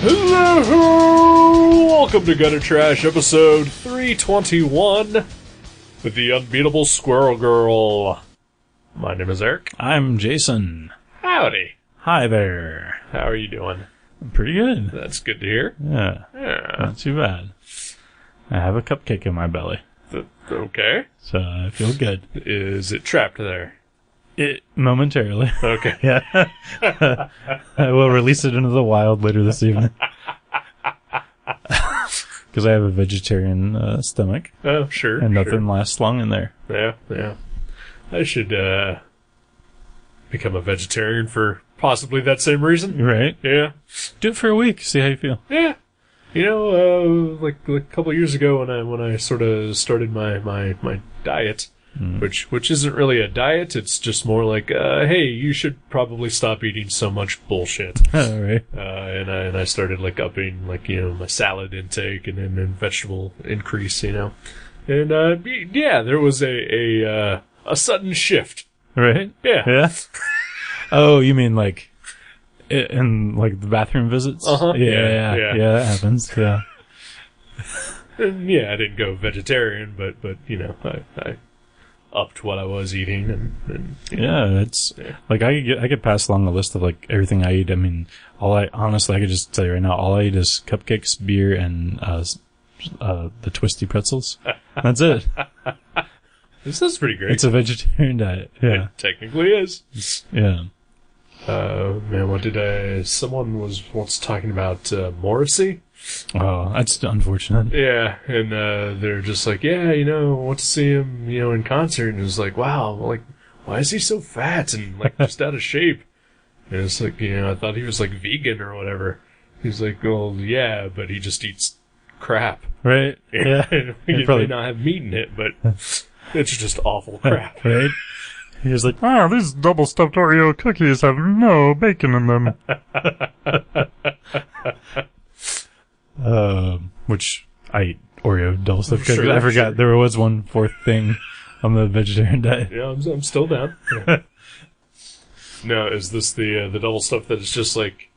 Hello! Welcome to Gutter Trash, episode 321 with the Unbeatable Squirrel Girl. My name is Eric. I'm Jason. Howdy. Hi there. How are you doing? I'm pretty good. That's good to hear. Yeah. Not too bad. I have a cupcake in my belly. Okay. So I feel good. Is it trapped there? It momentarily. Okay. Yeah. I will release it into the wild later this evening. Because I have a vegetarian stomach. Oh, sure. And nothing lasts long in there. Yeah. I should become a vegetarian for possibly that same reason. Right? Yeah. Do it for a week. See how you feel. Yeah. You know, like a couple of years ago when I sort of started my diet, which isn't really a diet, it's just more like, hey, you should probably stop eating so much bullshit. All right. And I started like upping my salad intake and then vegetable increase, And yeah, there was a sudden shift. Right? Yeah. Oh, you mean like in like the bathroom visits? Uh-huh. Yeah, that happens. Yeah. And yeah, I didn't go vegetarian, but I upped what I was eating and it's like I could pass along a list of like everything I eat. I mean, I could just tell you right now, all I eat is cupcakes, beer, and the twisty pretzels. That's it. This is pretty great. It's a vegetarian diet. Yeah. It technically is. Yeah. Man, someone was once talking about Morrissey. Oh, that's unfortunate. Yeah, and they're just like, yeah, want to see him, in concert, and it was like, wow, like, why is he so fat and like just out of shape? And it's like, I thought he was like vegan or whatever. He's like, well, yeah, but he just eats crap. Right? Yeah. He may not have meat in it, but it's just awful crap. Right? He was like, these double stuffed Oreo cookies have no bacon in them. Which I eat Oreo double stuffed cookies. Sure, I forgot there was one fourth thing on the vegetarian diet. Yeah, I'm still down. Yeah. Now, is this the double stuff that is just like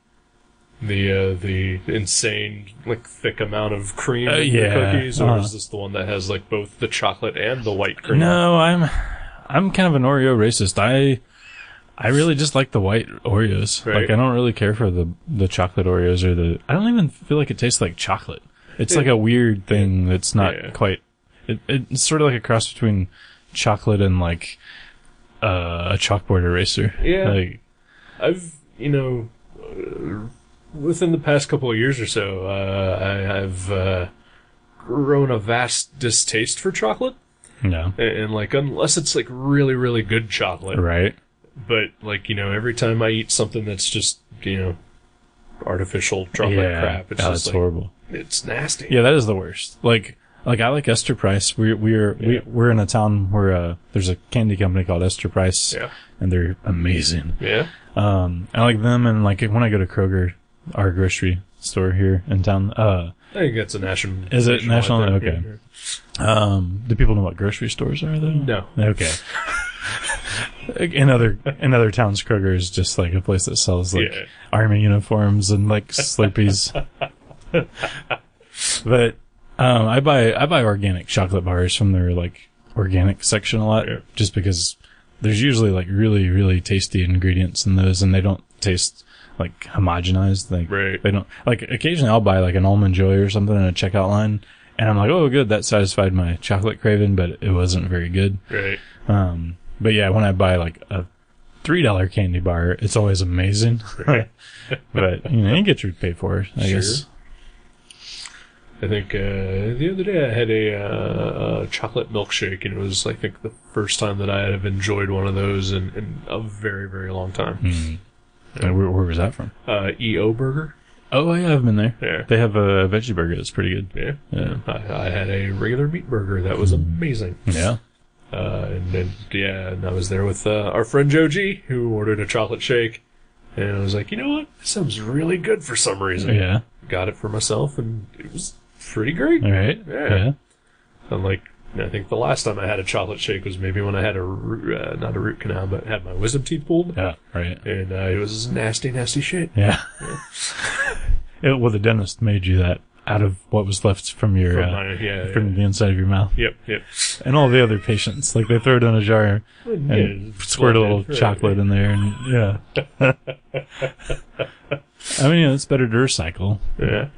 the insane like thick amount of cream in the cookies, or is this the one that has like both the chocolate and the white cream? No, I'm kind of an Oreo racist. I really just like the white Oreos. Right. Like, I don't really care for the chocolate Oreos I don't even feel like it tastes like chocolate. It's like a weird thing that's not quite, it's sort of like a cross between chocolate and like, a chalkboard eraser. Yeah. Like, I've, within the past couple of years or so, I've grown a vast distaste for chocolate. no. And like, unless it's like really, really good chocolate. Right. But like, every time I eat something that's just, artificial chocolate crap, it's just that's like, horrible. It's nasty. Yeah, that is the worst. Like I like Esther Price. We're in a town where there's a candy company called Esther Price. Yeah. And they're amazing. Yeah. I like them, and like when I go to Kroger, our grocery store here in town, I think that's a national. Is it national? Okay. Yeah. Do people know what grocery stores are though? No. Okay. In other towns, Kroger is just like a place that sells like army uniforms and like Slurpees. But I buy organic chocolate bars from their like organic section a lot, just because there's usually like really, really tasty ingredients in those, and they don't taste like homogenized. Like they don't, like, occasionally I'll buy like an Almond Joy or something in a checkout line, and I'm like, oh good, that satisfied my chocolate craving, but it wasn't very good. Right. But yeah, when I buy like a $3 candy bar, it's always amazing. Right. But you get your pay for it, I guess. I think the other day I had a chocolate milkshake, and it was, I think, the first time that I have enjoyed one of those in a very, very long time. Mm. Where was that from? EO Burger. Oh, yeah, I've been there. Yeah. They have a veggie burger that's pretty good. Yeah. I had a regular meat burger that was amazing. Yeah. And I was there with our friend Joe G, who ordered a chocolate shake, and I was like, you know what? This sounds really good for some reason. Yeah. Got it for myself, and it was pretty great. All right. Yeah. And like, I think the last time I had a chocolate shake was maybe when I had not a root canal, but had my wisdom teeth pulled. Yeah, right. And it was nasty, nasty shit. Yeah. The dentist made you that out of what was left from your from the inside of your mouth. Yep. And all the other patients, like they throw it in a jar and squirt a little chocolate in there, and I mean, it's better to recycle. Yeah.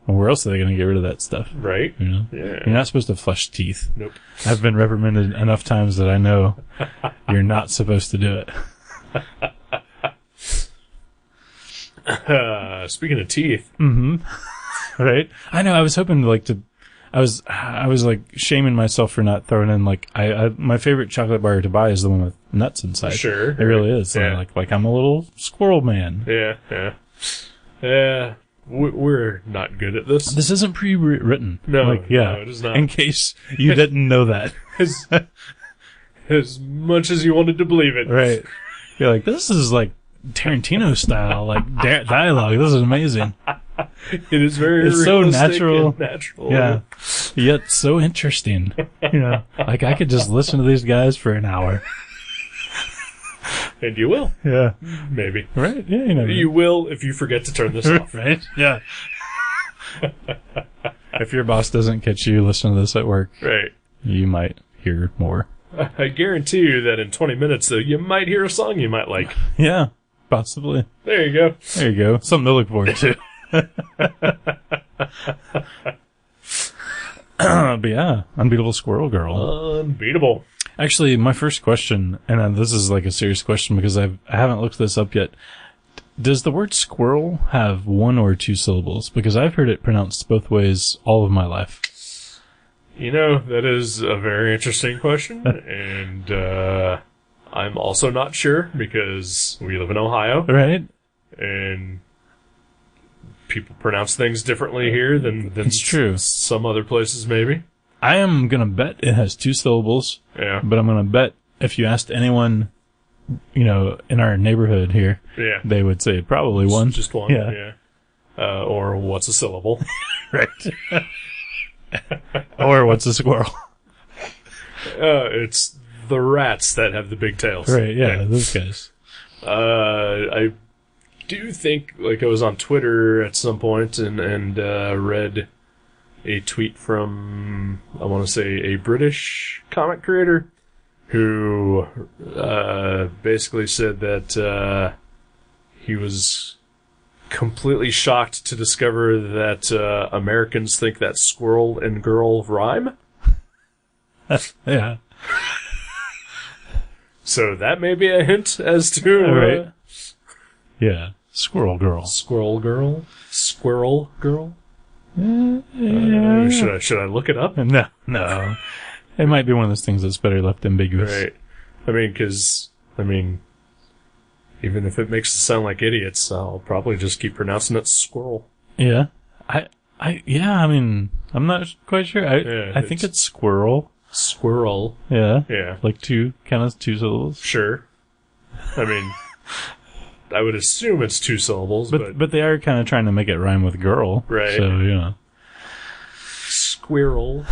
Well, where else are they going to get rid of that stuff? Right. Yeah. You're not supposed to flush teeth. Nope. I've been reprimanded enough times that I know you're not supposed to do it. Speaking of teeth. Mm-hmm. Right? I know, I was hoping I was like shaming myself for not throwing in my favorite chocolate bar to buy is the one with nuts inside. Sure. It really is. Yeah. Like I'm a little squirrel man. Yeah. We're not good at this. This isn't pre-written. No, it is not. In case you didn't know that. As much as you wanted to believe it. Right. You're like, this is like Tarantino style, like dialogue. This is amazing. It is very it's so natural. Yeah. Yet so interesting. Like I could just listen to these guys for an hour. And you will. Yeah. Maybe. Right? Yeah, You will if you forget to turn this off. Right? Yeah. If your boss doesn't catch you listening to this at work, right, you might hear more. I guarantee you that in 20 minutes, though, you might hear a song you might like. Yeah, possibly. There you go. There you go. Something to look forward to. But yeah, Unbeatable Squirrel Girl. Unbeatable. Actually, my first question, and this is like a serious question because I haven't looked this up yet. Does the word squirrel have one or two syllables? Because I've heard it pronounced both ways all of my life. That is a very interesting question, and I'm also not sure because we live in Ohio. Right. And people pronounce things differently here than it's true. Some other places maybe. I am going to bet it has two syllables. Yeah. But I'm going to bet if you asked anyone, in our neighborhood here, they would say probably one. Just one. Yeah. Or what's a syllable? Right. Or what's a squirrel? It's the rats that have the big tails. Right, yeah, those guys. I do think, I was on Twitter at some point and read a tweet from, I want to say, a British comic creator who basically said that he was completely shocked to discover that Americans think that squirrel and girl rhyme. Yeah. So that may be a hint as to... right. Yeah. Squirrel girl. Squirrel girl? Squirrel girl? Yeah. Should I look it up? No. It might be one of those things that's better left ambiguous. Right. Even if it makes us sound like idiots, I'll probably just keep pronouncing it squirrel. Yeah. I'm not quite sure. I think it's squirrel. Squirrel. Yeah. Yeah. Like two syllables. Sure. I would assume it's two syllables, but they are kind of trying to make it rhyme with girl. Right. So, Squirrel.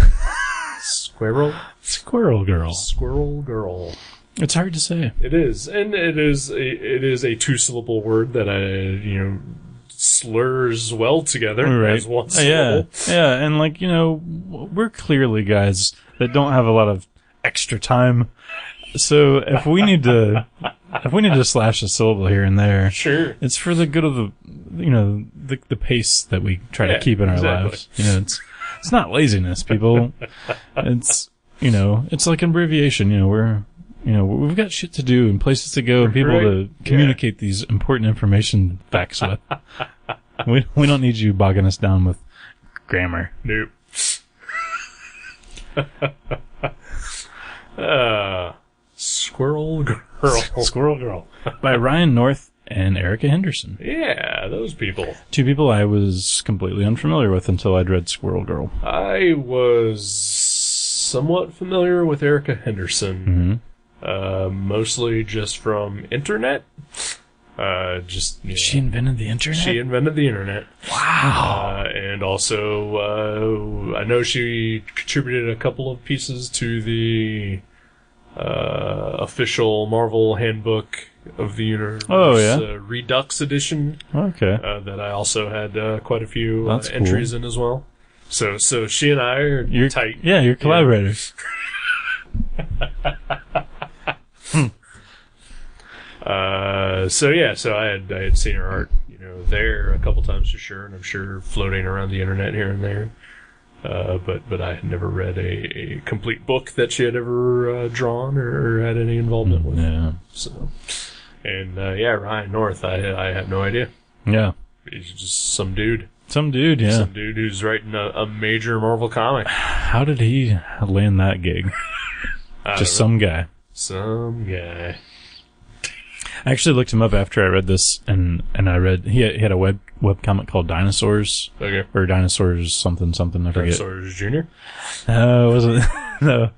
Squirrel? Squirrel girl. Squirrel girl. It's hard to say. It is. And it is a two-syllable word that slurs well together as one syllable. Yeah, and we're clearly guys that don't have a lot of extra time. So if we need to slash a syllable here and there, sure, it's for the good of the pace that we try to keep in our lives. It's not laziness, people. It's it's like abbreviation. We've got shit to do and places to go and people to communicate these important information facts with. We don't need you bogging us down with grammar. Nope. Squirrel Girl. Squirrel Girl. By Ryan North and Erica Henderson. Yeah, those people. Two people I was completely unfamiliar with until I'd read Squirrel Girl. I was somewhat familiar with Erica Henderson. Mm-hmm. Mostly just from internet. She invented the internet? She invented the internet. Wow. And also, I know she contributed a couple of pieces to the official Marvel handbook of the Universe Redux edition. Okay. That I also had quite a few That's entries cool. in as well. So she and I are tight. Yeah, you're collaborators. So I had seen her art, there a couple times for sure, and I'm sure floating around the internet here and there. But I had never read a complete book that she had ever drawn or had any involvement with. Yeah. So, and Ryan North, I have no idea. Yeah. He's just some dude. Some dude, yeah. Some dude who's writing a major Marvel comic. How did he land that gig? Just some guy. Some guy. I actually looked him up after I read this, and I read he had a web comic called Dinosaurs. Okay. Or Dinosaurs something, I forget. Dinosaurs Jr.? No, it wasn't. No.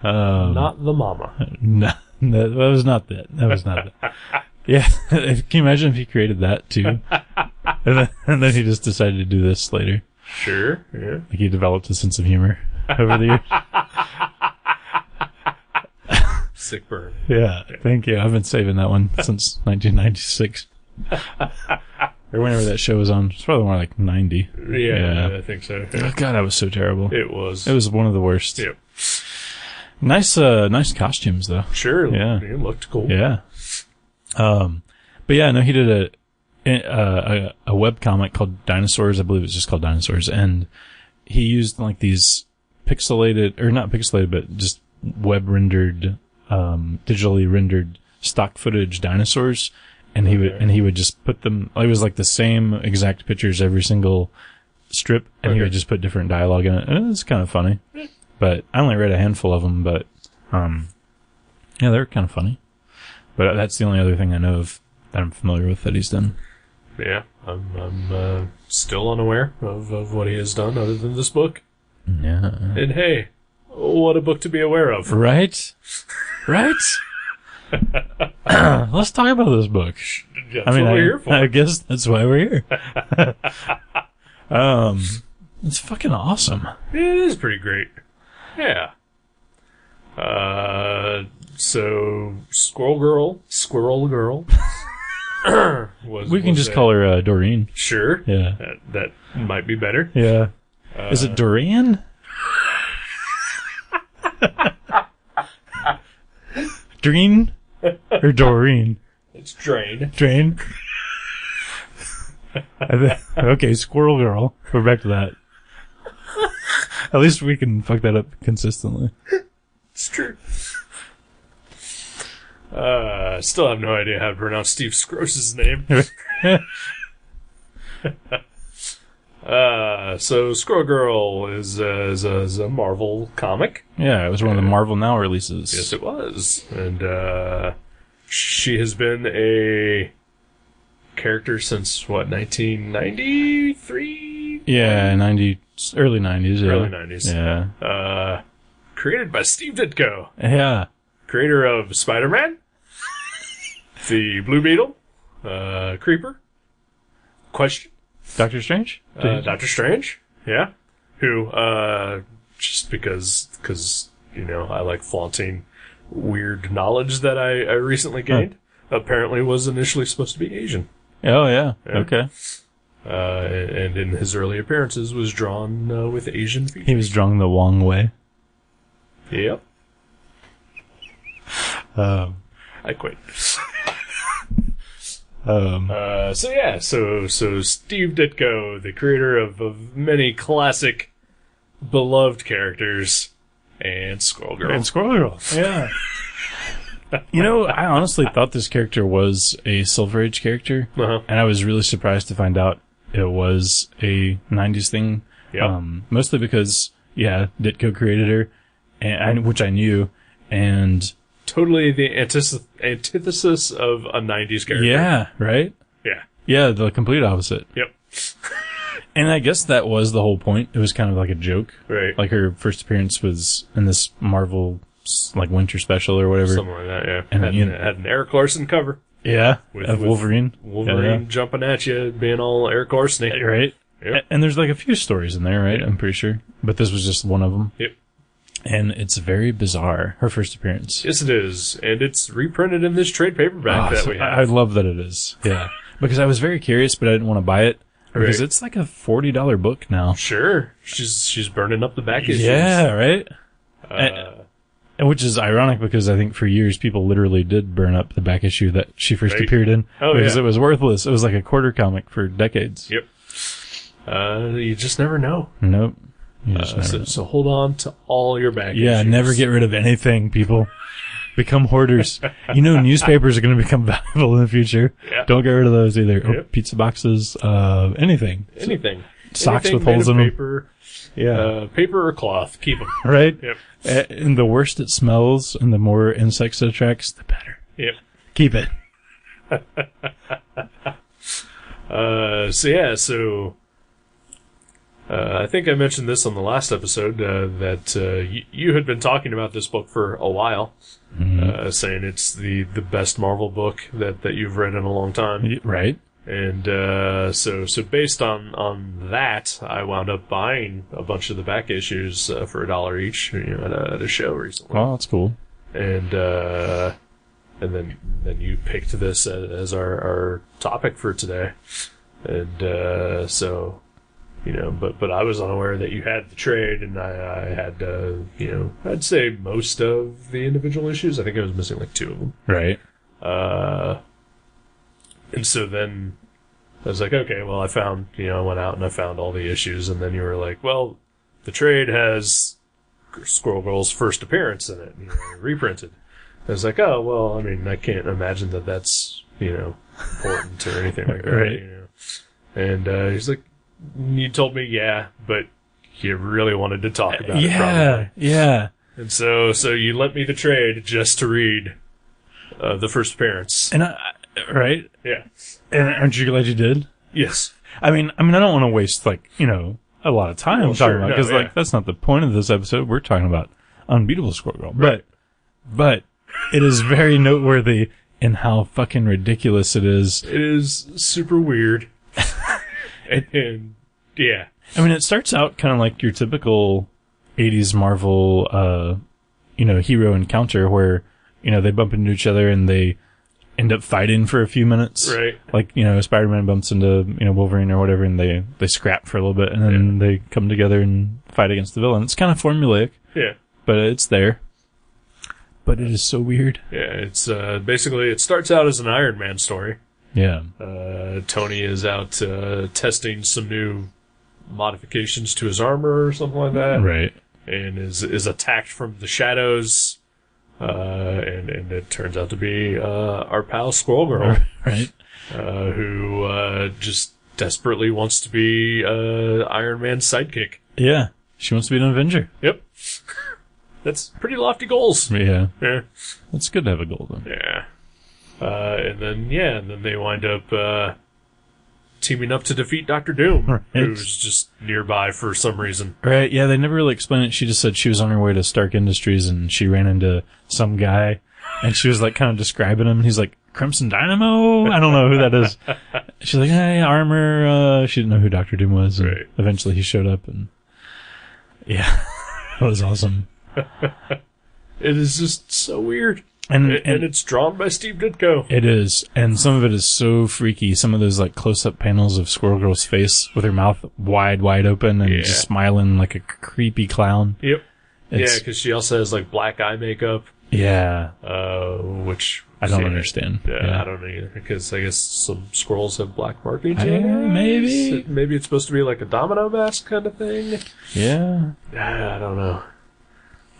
Not the mama. No, that was not that. That was not that. Yeah. Can you imagine if he created that too? and then he just decided to do this later. Sure, yeah. Like he developed a sense of humor over the years. Sick burn. Yeah, thank you. I've been saving that one since 1996. Or whenever that show was on. It's probably more like 90. Yeah, I think so. Yeah. Oh, God, that was so terrible. It was. It was one of the worst. Yep. Nice costumes though. Sure. Yeah. It looked cool. Yeah. But yeah, no, he did a web comic called Dinosaurs. I believe it's just called Dinosaurs. And he used like these not pixelated, but just web rendered, digitally rendered stock footage dinosaurs. And he would just put them, it was like the same exact pictures every single strip. And he would just put different dialogue in it. And it was kind of funny. But I only read a handful of them, but, yeah, they're kind of funny. But that's the only other thing I know of that I'm familiar with that he's done. Yeah, I'm still unaware of what he has done other than this book. Yeah. And hey, what a book to be aware of. Right? Right? Let's talk about this book. That's what we're here for. I guess that's why we're here. It's fucking awesome. It is pretty great. Yeah. So Squirrel Girl. We can just call her Doreen. Sure. Yeah. That might be better. Yeah. Is it Doreen? Dreen? Or Doreen? It's Drain. Drain? Okay, Squirrel Girl. We're back to that. At least we can fuck that up consistently. It's true. Still have no idea how to pronounce Steve Scrose's name. So Squirrel Girl is a Marvel comic. Yeah, it was one of the Marvel Now releases. Yes, it was. And she has been a character since, 1993? Yeah, early 90s. Yeah. Early 90s. Yeah. Created by Steve Ditko. Yeah. Creator of Spider-Man, the Blue Beetle, Creeper, Question, Doctor Strange? Doctor Strange, yeah, who, just because, I like flaunting weird knowledge that I recently gained, apparently was initially supposed to be Asian. Oh, yeah. Okay. And in his early appearances was drawn with Asian features. He was drawn the Wong way. Yep. I quit. So Steve Ditko, the creator of many classic, beloved characters, and Squirrel Girl. Yeah. I honestly thought this character was a Silver Age character, and I was really surprised to find out it was a 90s thing. Yep. Mostly because, Ditko created her, which I knew, and totally the antithesis of a 90s character. Yeah, right? Yeah. Yeah, the complete opposite. Yep. And I guess that was the whole point. It was kind of like a joke. Right. Like her first appearance was in this Marvel, like, winter special or whatever. Something like that, yeah. And it had an Eric Larson cover. Yeah, of Wolverine. Wolverine jumping at you, being all Eric Larson. Right. Yep. And there's like a few stories in there, right? I'm pretty sure. But this was just one of them. Yep. And it's very bizarre, her first appearance. Yes, it is. And it's reprinted in this trade paperback that we have. I love that it is. Yeah. Because I was very curious, but I didn't want to buy it. Because Right. it's like a $40 book now. Sure. She's burning up the back issues. Yeah, right? Uh, And which is ironic because I think for years people literally did burn up the back issue that she first Right. appeared in. Oh, because yeah. it was worthless. It was like a quarter comic for decades. Yep. You just never know. Nope. You just never know. So hold on to all your back Yeah, issues. never get rid of anything, people. Become hoarders. You know, newspapers are going to become valuable in the future. Yeah. Don't get rid of those either. Oh, Yep. pizza boxes, anything. Anything. Socks Anything with holes made in of them. paper, Yeah. paper or cloth. Keep them. Right? Yep. And the worse it smells and the more insects it attracts, the better. Yep. Keep it. I think I mentioned this on the last episode, that you had been talking about this book for a while, saying it's the best Marvel book that you've read in a long time. Right? And so based on that, I wound up buying a bunch of the back issues for $1 each, at a show recently. Oh, that's cool. And then you picked this as our topic for today, and so but I was unaware that you had the trade, and I had I'd say most of the individual issues. I think I was missing like 2 of them. Right. And so then I was like, okay, well, I went out and I found all the issues, and then you were like, well, the trade has Squirrel Girl's first appearance in it, reprinted. I was like, oh, well, I mean, I can't imagine that that's, important or anything like that, Right. And he's like, you told me, yeah, but you really wanted to talk about it, probably. Yeah. And so you lent me the trade just to read the first appearance. And right? Yeah. And aren't you glad you did? Yes. I mean, I don't want to waste a lot of time Well, talking sure, about no, because yeah. that's not the point of this episode. We're talking about Unbeatable Squirrel Girl, but it is very noteworthy in how fucking ridiculous it is. It is super weird. and yeah. I mean, it starts out kind of like your typical 80s Marvel, hero encounter where, they bump into each other and they end up fighting for a few minutes. Right. Like, Spider-Man bumps into, Wolverine or whatever and they scrap for a little bit and then they come together and fight against the villain. It's kind of formulaic. Yeah. But it's there. But it is so weird. Yeah, it's basically it starts out as an Iron Man story. Yeah. Tony is out testing some new modifications to his armor or something like that. Right. And is attacked from the shadows. And it turns out to be our pal Squirrel Girl. Right. Who just desperately wants to be Iron Man's sidekick. Yeah. She wants to be an Avenger. Yep. That's pretty lofty goals. Yeah. Yeah. It's good to have a goal, though. Yeah. And then they wind up teaming up to defeat Dr. Doom, Right. who's just nearby for some reason. Right, yeah, they never really explained it. She just said she was on her way to Stark Industries and she ran into some guy and she was kind of describing him and he's like, Crimson Dynamo? I don't know who that is. She's like, hey, armor. She didn't know who Dr. Doom was. And Right. eventually he showed up and yeah, that was awesome. It is just so weird. And it's drawn by Steve Ditko. it is. And some of it is so freaky. Some of those close-up panels of Squirrel Girl's face with her mouth wide open and just smiling like a creepy clown. Yep. It's- Yeah, because she also has black eye makeup. Yeah. Which I don't understand. I don't either, because I guess some squirrels have black markings. Maybe. Maybe it's supposed to be like a domino mask kind of thing. Yeah. I don't know.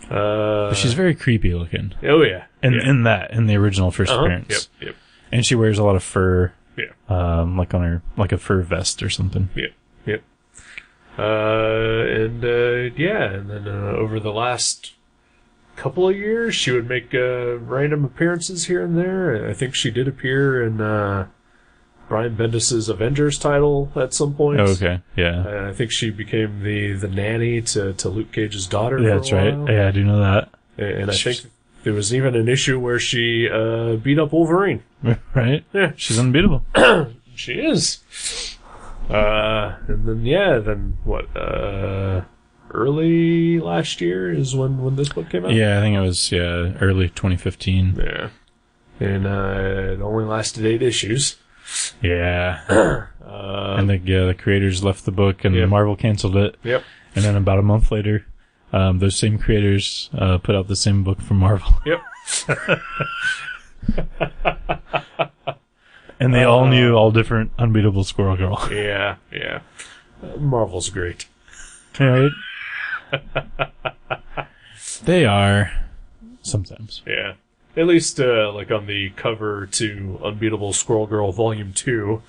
But she's very creepy looking. Oh yeah. In the original first appearance. Yep. And she wears a lot of fur. Yeah. On her, like a fur vest or something. Yep. And then over the last couple of years, she would make random appearances here and there. I think she did appear in Brian Bendis's Avengers title at some point. Oh, okay. Yeah. I think she became the nanny to Luke Cage's daughter. Yeah, for that's a right. while. Yeah, I do know that. And I think there was even an issue where she beat up Wolverine. Right? Yeah. She's unbeatable. She is. And then what? early last year is when this book came out. Yeah, I think it was early 2015. Yeah. And it only lasted 8 issues. Yeah. And the creators left the book, and Marvel canceled it. Yep. And then about a month later, those same creators put out the same book from Marvel. Yep. And they all knew all different Unbeatable Squirrel Girl. Yeah, yeah. Marvel's great. Right? They are. Sometimes. Yeah. At least, like on the cover to Unbeatable Squirrel Girl Volume 2,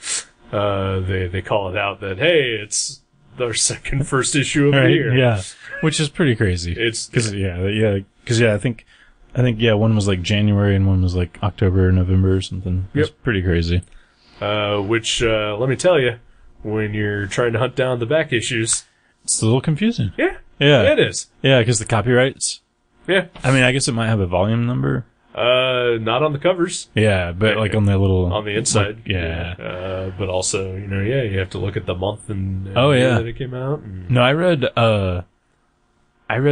they call it out that, hey, it's our first issue of the year. Yeah. Which is pretty crazy. Because I think one was like January and one was like October or November or something. It's pretty crazy. Which, let me tell you, when you're trying to hunt down the back issues, it's a little confusing. Yeah. Yeah. It is. Yeah, because the copyrights. Yeah. I mean, I guess it might have a volume number. Not on the covers. Yeah, but like on the little... On the inside. Like, yeah. But also, you have to look at the month and year that it came out. And... No, I read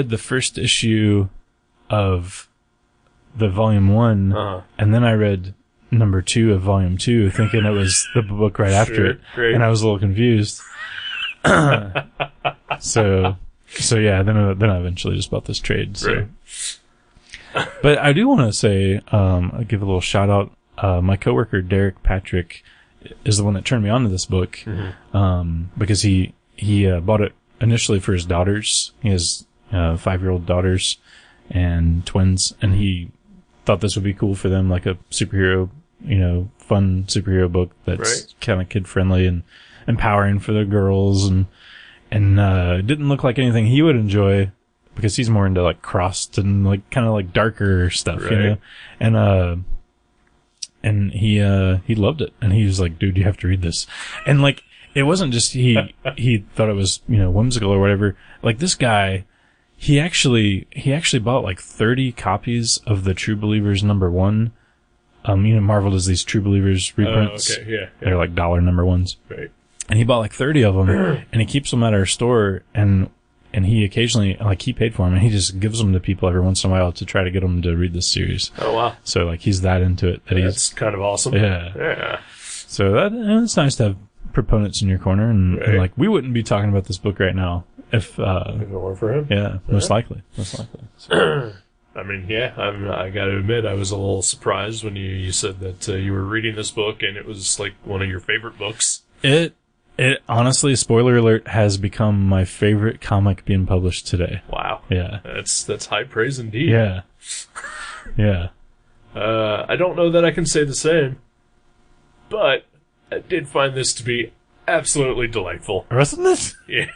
the first issue of the volume 1, and then I read number 2 of volume 2, thinking it was the book right after it. Great. And I was a little confused. So yeah, then I eventually just bought this trade. So. Right. But I do want to say, I'll give a little shout out. My coworker Derek Patrick is the one that turned me on to this book, because he bought it initially for his daughters. He has 5-year-old daughters and twins, and he thought this would be cool for them, like a superhero, fun superhero book that's kind of kid friendly and empowering for the girls, and didn't look like anything he would enjoy, because he's more into like crossed and like kind of like darker stuff, and he loved it, and he was like, dude, you have to read this. And like, it wasn't just he thought it was, whimsical or whatever. Like, this guy, he actually bought like 30 copies of the True Believers #1. Marvel does these True Believers reprints. Okay, yeah. They're like dollar #1s. Right. And he bought like 30 of them, and he keeps them at our store, and he occasionally, like, he paid for them, and he just gives them to people every once in a while to try to get them to read this series. Oh, wow. So, like, he's that into it. That's kind of awesome. Yeah. Yeah. So it's nice to have proponents in your corner, and like, we wouldn't be talking about this book right now if it weren't for him. Yeah, most likely. So. I mean, yeah, I gotta admit, I was a little surprised when you said that you were reading this book, and it was, like, one of your favorite books. It honestly, spoiler alert, has become my favorite comic being published today. Wow. Yeah. That's high praise indeed. Yeah. Yeah. I don't know that I can say the same, but I did find this to be absolutely delightful. Wasn't it? Yeah.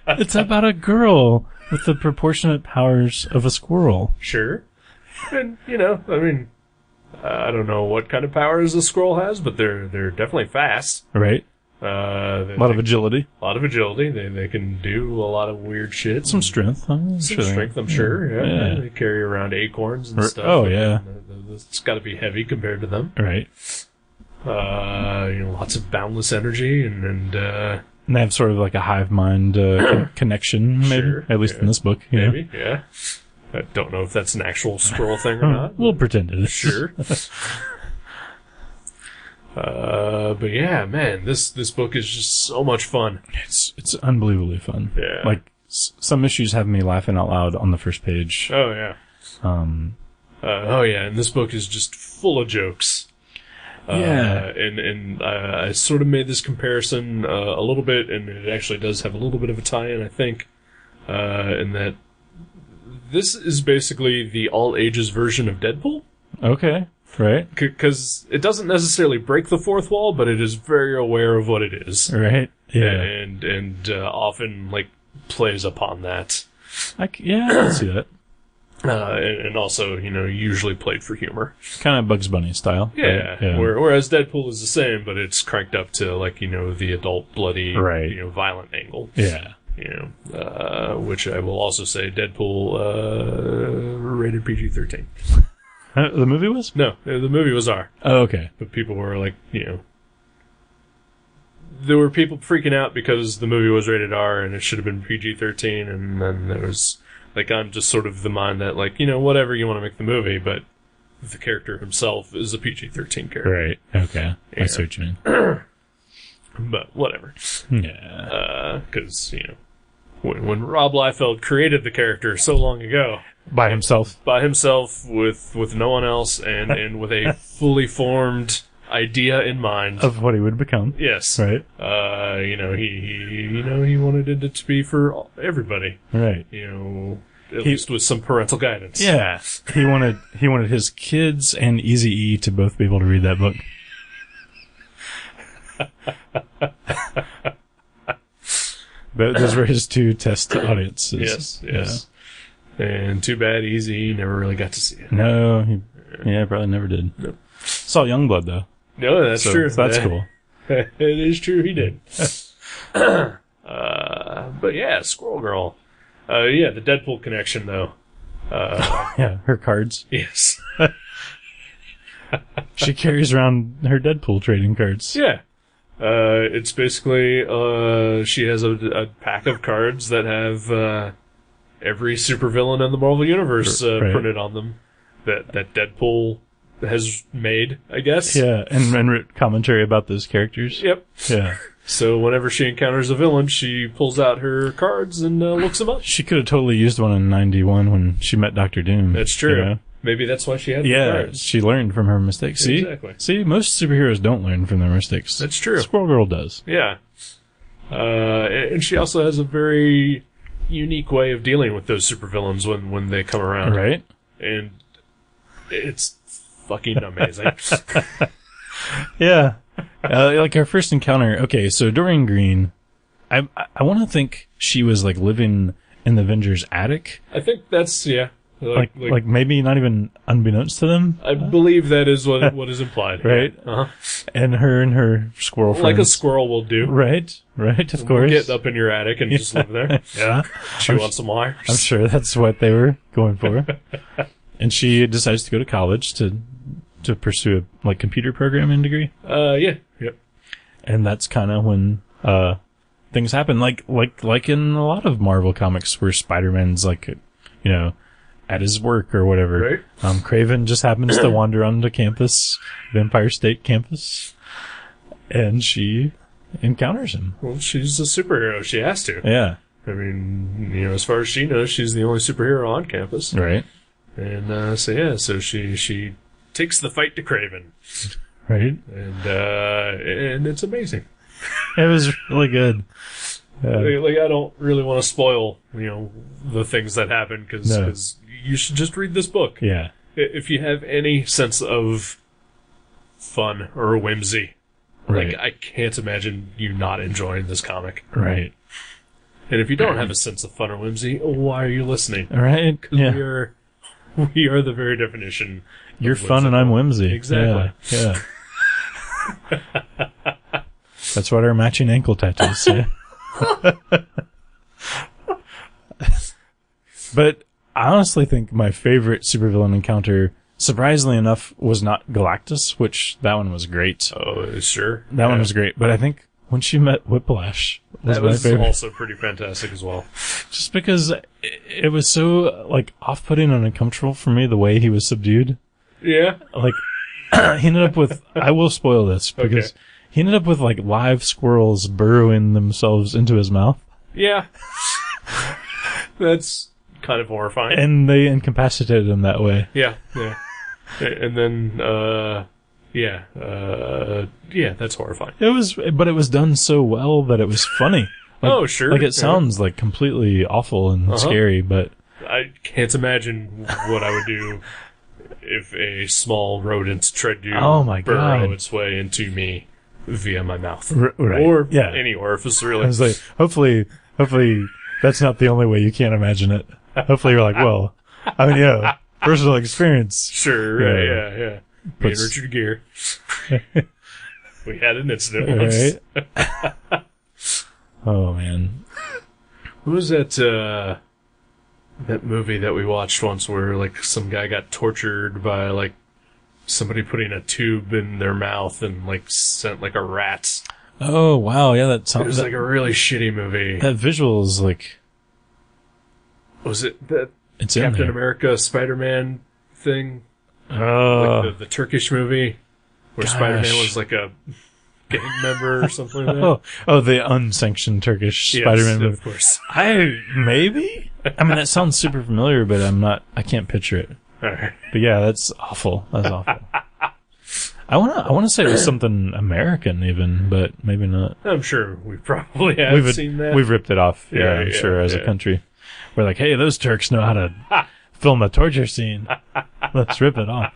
It's about a girl with the proportionate powers of a squirrel. Sure. And, I don't know what kind of powers a squirrel has, but they're definitely fast. Right. A lot of agility. A lot of agility. They can do a lot of weird shit. Some strength. I'm sure. Yeah. They carry around acorns and stuff. Oh, yeah. It's got to be heavy compared to them. Right. Lots of boundless energy and they have sort of like a hive mind connection, maybe. Sure, at least in this book. Maybe, yeah. I don't know if that's an actual squirrel thing or not. We'll pretend it is. Sure. But yeah, man, this book is just so much fun. It's unbelievably fun. Yeah. Like, some issues have me laughing out loud on the first page. Oh, yeah. And this book is just full of jokes. Yeah. And I sort of made this comparison a little bit, and it actually does have a little bit of a tie-in, I think, in that this is basically the all-ages version of Deadpool. Okay, right. Because it doesn't necessarily break the fourth wall, but it is very aware of what it is. Right, yeah. And often, like, plays upon that. I can see that. And also, usually played for humor. Kind of Bugs Bunny style. Yeah. Right? Whereas Deadpool is the same, but it's cranked up to, like, the adult, bloody, violent angle. Yeah. Which I will also say, Deadpool, rated PG-13. The movie was? No, the movie was R. Oh, okay. But people were like, there were people freaking out because the movie was rated R and it should have been PG-13, and then there was, like, I'm just sort of the mind that, like, whatever you want to make the movie, but the character himself is a PG-13 character. Right. Okay. Yeah. I see what you mean. But whatever. Yeah. Because, when Rob Liefeld created the character so long ago... By himself, with no one else, and with a fully formed idea in mind of what he would become. Yes. Right. He wanted it to be for everybody. Right. At least with some parental guidance. Yeah. He wanted his kids and Eazy-E to both be able to read that book. Those were his two test audiences. Yes. Yeah. And too bad Eazy never really got to see it. No, he probably never did. Nope. Saw Youngblood though. No, that's true. So that's cool. It is true, he did. But yeah, Squirrel Girl. The Deadpool connection though. Yeah, her cards. Yes. She carries around her Deadpool trading cards. Yeah. It's basically, she has a pack of cards that have, every supervillain in the Marvel Universe, right. printed on them. That Deadpool has made, I guess. Yeah, and wrote commentary about those characters. Yep. Yeah. So whenever she encounters a villain, she pulls out her cards and looks them up. She could have totally used one in 91 when she met Dr. Doom. That's true. You know? Maybe that's why she had the Yeah, cards. she learned from her mistakes. See? Exactly. See, most superheroes don't learn from their mistakes. That's true. Squirrel Girl does. Yeah. And she also has a very unique way of dealing with those supervillains when they come around. Right? And it's fucking amazing. Yeah. Like our first encounter. Okay, so Dorian Green, I want to think she was like living in the Avengers attic. I think that's, yeah. Like maybe not even unbeknownst to them. I believe that is what is implied. Right? Uh-huh. And her squirrel friends. Like a squirrel will do. Right, of course. Get up in your attic and just live there. Yeah. Chew on some wires. I'm sure that's what they were going for. And she decides to go to college to pursue a computer programming degree. Yeah. Yep. And that's kind of when things happen, like in a lot of Marvel comics where Spider-Man's at his work or whatever. Right. Kraven just happens to wander onto campus, the Empire State campus, and she encounters him. Well, she's a superhero. She has to. Yeah. I mean, as far as she knows, she's the only superhero on campus. Right. And so she takes the fight to Kraven. Right. And it's amazing. It was really good. I don't really want to spoil, the things that happen because you should just read this book. Yeah. If you have any sense of fun or whimsy, right. I can't imagine you not enjoying this comic. Right. And if you don't have a sense of fun or whimsy, why are you listening? Right. Yeah. We are the very definition. You're fun and I'm whimsy. Exactly. Yeah. That's what our matching ankle tattoos say. But I honestly think my favorite supervillain encounter, surprisingly enough, was not Galactus, which that one was great. Oh, sure. That one was great. But I think when she met Whiplash was my favorite. Also pretty fantastic as well. Just because it was so off-putting and uncomfortable for me the way he was subdued. Yeah. He ended up with, I will spoil this because he ended up with live squirrels burrowing themselves into his mouth. Yeah. That's kind of horrifying. And they incapacitated him that way. Yeah. And then, that's horrifying. But it was done so well that it was funny. Oh, sure. It sounds completely awful and scary, but I can't imagine what I would do if a small rodent tried to burrow its way into me via my mouth. Right. Or any orifice, really. I was like, hopefully that's not the only way you can't imagine it. Hopefully you're well, personal experience. Sure, right, yeah. Me and Richard Gere. We had an incident once. Right? Oh, man. Who was that movie that we watched once where, some guy got tortured by, somebody putting a tube in their mouth and, sent, a rat Oh, wow. Yeah, that It sounds was like a really shitty movie. that visual is like, Was it that it's in Captain there. America Spider-Man thing? Oh, Like the Turkish movie where Gosh. Spider-Man was like a gang member or something like that? the unsanctioned Turkish Yes, Spider-Man movie. of course. Maybe? I mean, that sounds super familiar, but I can't picture it. All right. But yeah, that's awful. That's awful. I wanna say it was something American even, but maybe not. I'm sure we probably have seen that. We've ripped it off, I'm sure, as a country. We're like, hey, those Turks know how to film a torture scene. Let's rip it off.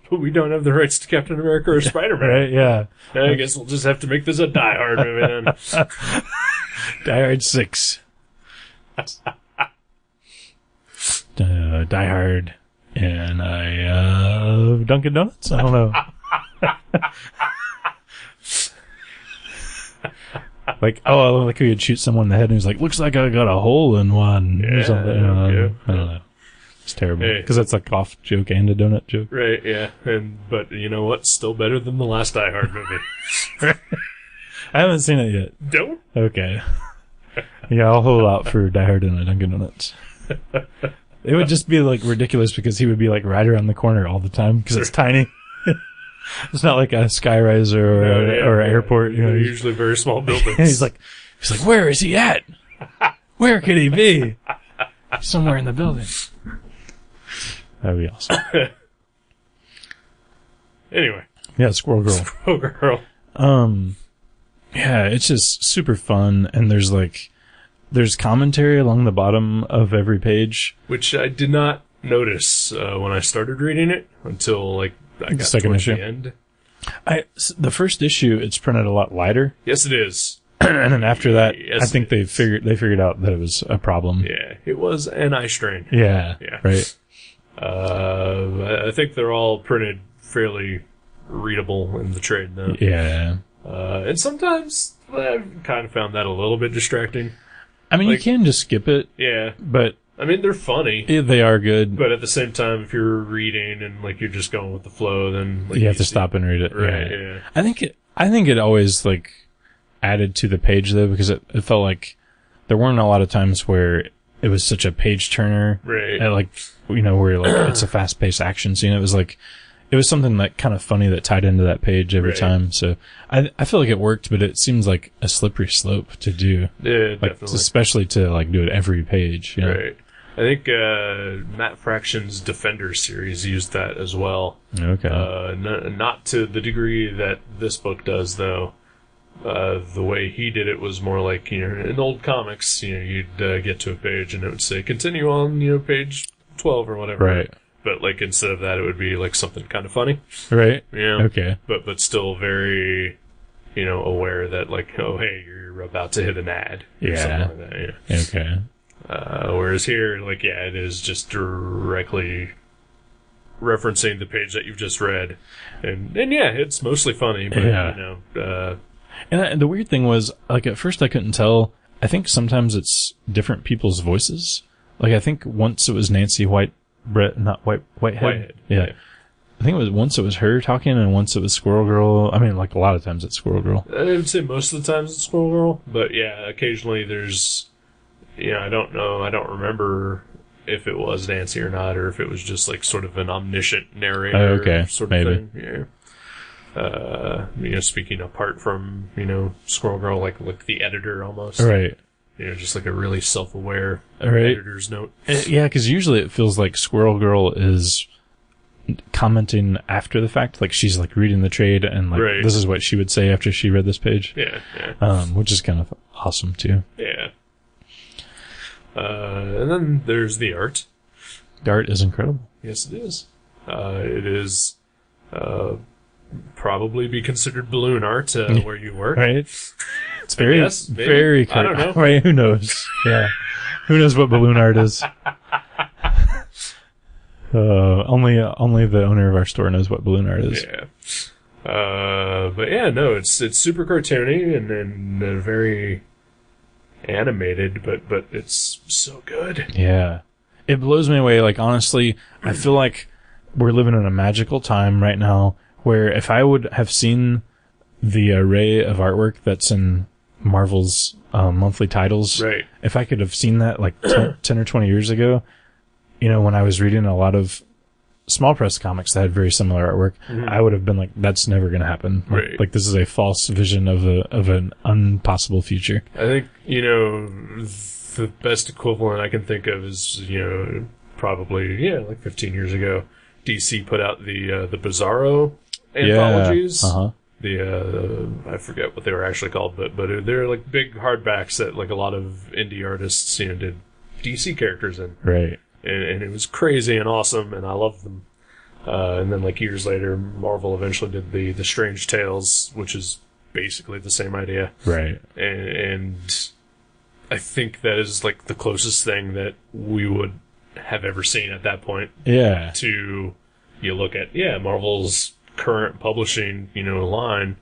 But we don't have the rights to Captain America or Spider-Man. Right, yeah. I guess we'll just have to make this a Die Hard movie then. Die Hard 6. Die Hard and Dunkin' Donuts? I don't know. Like we would shoot someone in the head and he's like, looks like I got a hole in one or something. I don't know. It's terrible. Because it's a cough joke and a donut joke. Right, yeah. But you know what? Still better than the last Die Hard movie. I haven't seen it yet. Don't? Okay. Yeah, I'll hold out for Die Hard and a Dunkin' Donuts. It would just be like ridiculous because he would be like right around the corner all the time because it's tiny. It's not like a skyrise or an airport. You know, they're usually very small buildings. he's like, where is he at? Where could he be? Somewhere in the building. That'd be awesome. Anyway. Yeah, Squirrel Girl. Squirrel Girl. Yeah, it's just super fun, and there's commentary along the bottom of every page, which I did not notice when I started reading it until like I got second towards issue. the end. The first issue, it's printed a lot lighter. Yes, it is. And then after that, Yes, I think they figured out that it was a problem. Yeah, it was an eye strain. Yeah. Right. I think they're all printed fairly readable in the trade though. Yeah. And sometimes I've kind of found that a little bit distracting. I mean, you can just skip it. Yeah. But I mean, they're funny. They are good. But at the same time, if you're reading and like you're just going with the flow, then like, you have to stop and read it. Right. Yeah. I think it always like added to the page though, because it felt like there weren't a lot of times where it was such a page turner. Right. And like, where like it's a fast paced action scene. It was like, it was something like kind of funny that tied into that page every time. So I feel like it worked, but it seems like a slippery slope to do. Yeah, like, definitely. Especially to like do it every page. You know? Right. I think Matt Fraction's Defender series used that as well. Okay. Not to the degree that this book does, though. The way he did it was more like, in old comics, you'd get to a page and it would say, continue on, page 12 or whatever. Right. But, like, instead of that, it would be, like, something kind of funny. Right. Yeah. Okay. But still very, aware that, like, oh, hey, you're about to hit an ad. Or something like that, yeah. Okay. Whereas here, like, it is just directly referencing the page that you've just read. And yeah, it's mostly funny, but, And the weird thing was, like, at first I couldn't tell. I think sometimes it's different people's voices. Like, I think once it was Nancy Whitehead. Yeah. I think once it was her talking, and once it was Squirrel Girl. I mean, like, a lot of times it's Squirrel Girl. I would say most of the times it's Squirrel Girl, but yeah, occasionally there's, I don't know, I don't remember if it was Nancy or not, or if it was just like sort of an omniscient narrator sort of thing. Yeah. Speaking apart from, Squirrel Girl, like the editor almost. Right. Just like a really self-aware editor's note. Yeah, because usually it feels like Squirrel Girl is commenting after the fact, like she's like reading the trade and like this is what she would say after she read this page. Yeah. Which is kind of awesome too. Yeah. And then there's the art. The art is incredible. Yes, it is. It is probably be considered balloon art where you work. Right. It's very, very. I don't know. Right? Who knows? Yeah. Who knows what balloon art is? Only the owner of our store knows what balloon art is. Yeah. But yeah, no, it's super cartoony and very animated, but it's so good. Yeah. It blows me away. Like, honestly, I feel like we're living in a magical time right now where if I would have seen the array of artwork that's in Marvel's monthly titles. Right. If I could have seen that like 10 or 20 years ago, you know, when I was reading a lot of small press comics that had very similar artwork, I would have been like, that's never going to happen. Right. Like this is a false vision of an impossible future. I think, you know, the best equivalent I can think of is, you know, probably, like 15 years ago, DC put out the Bizarro anthologies. I forget what they were actually called, but they're like big hardbacks that like a lot of indie artists, you know, did DC characters in. Right. And it was crazy and awesome, and I loved them. And then like years later, Marvel eventually did the Strange Tales, which is basically the same idea. Right. And I think that is like the closest thing that we would have ever seen at that point. Yeah. To, you look at, Marvel's current publishing, you know, line.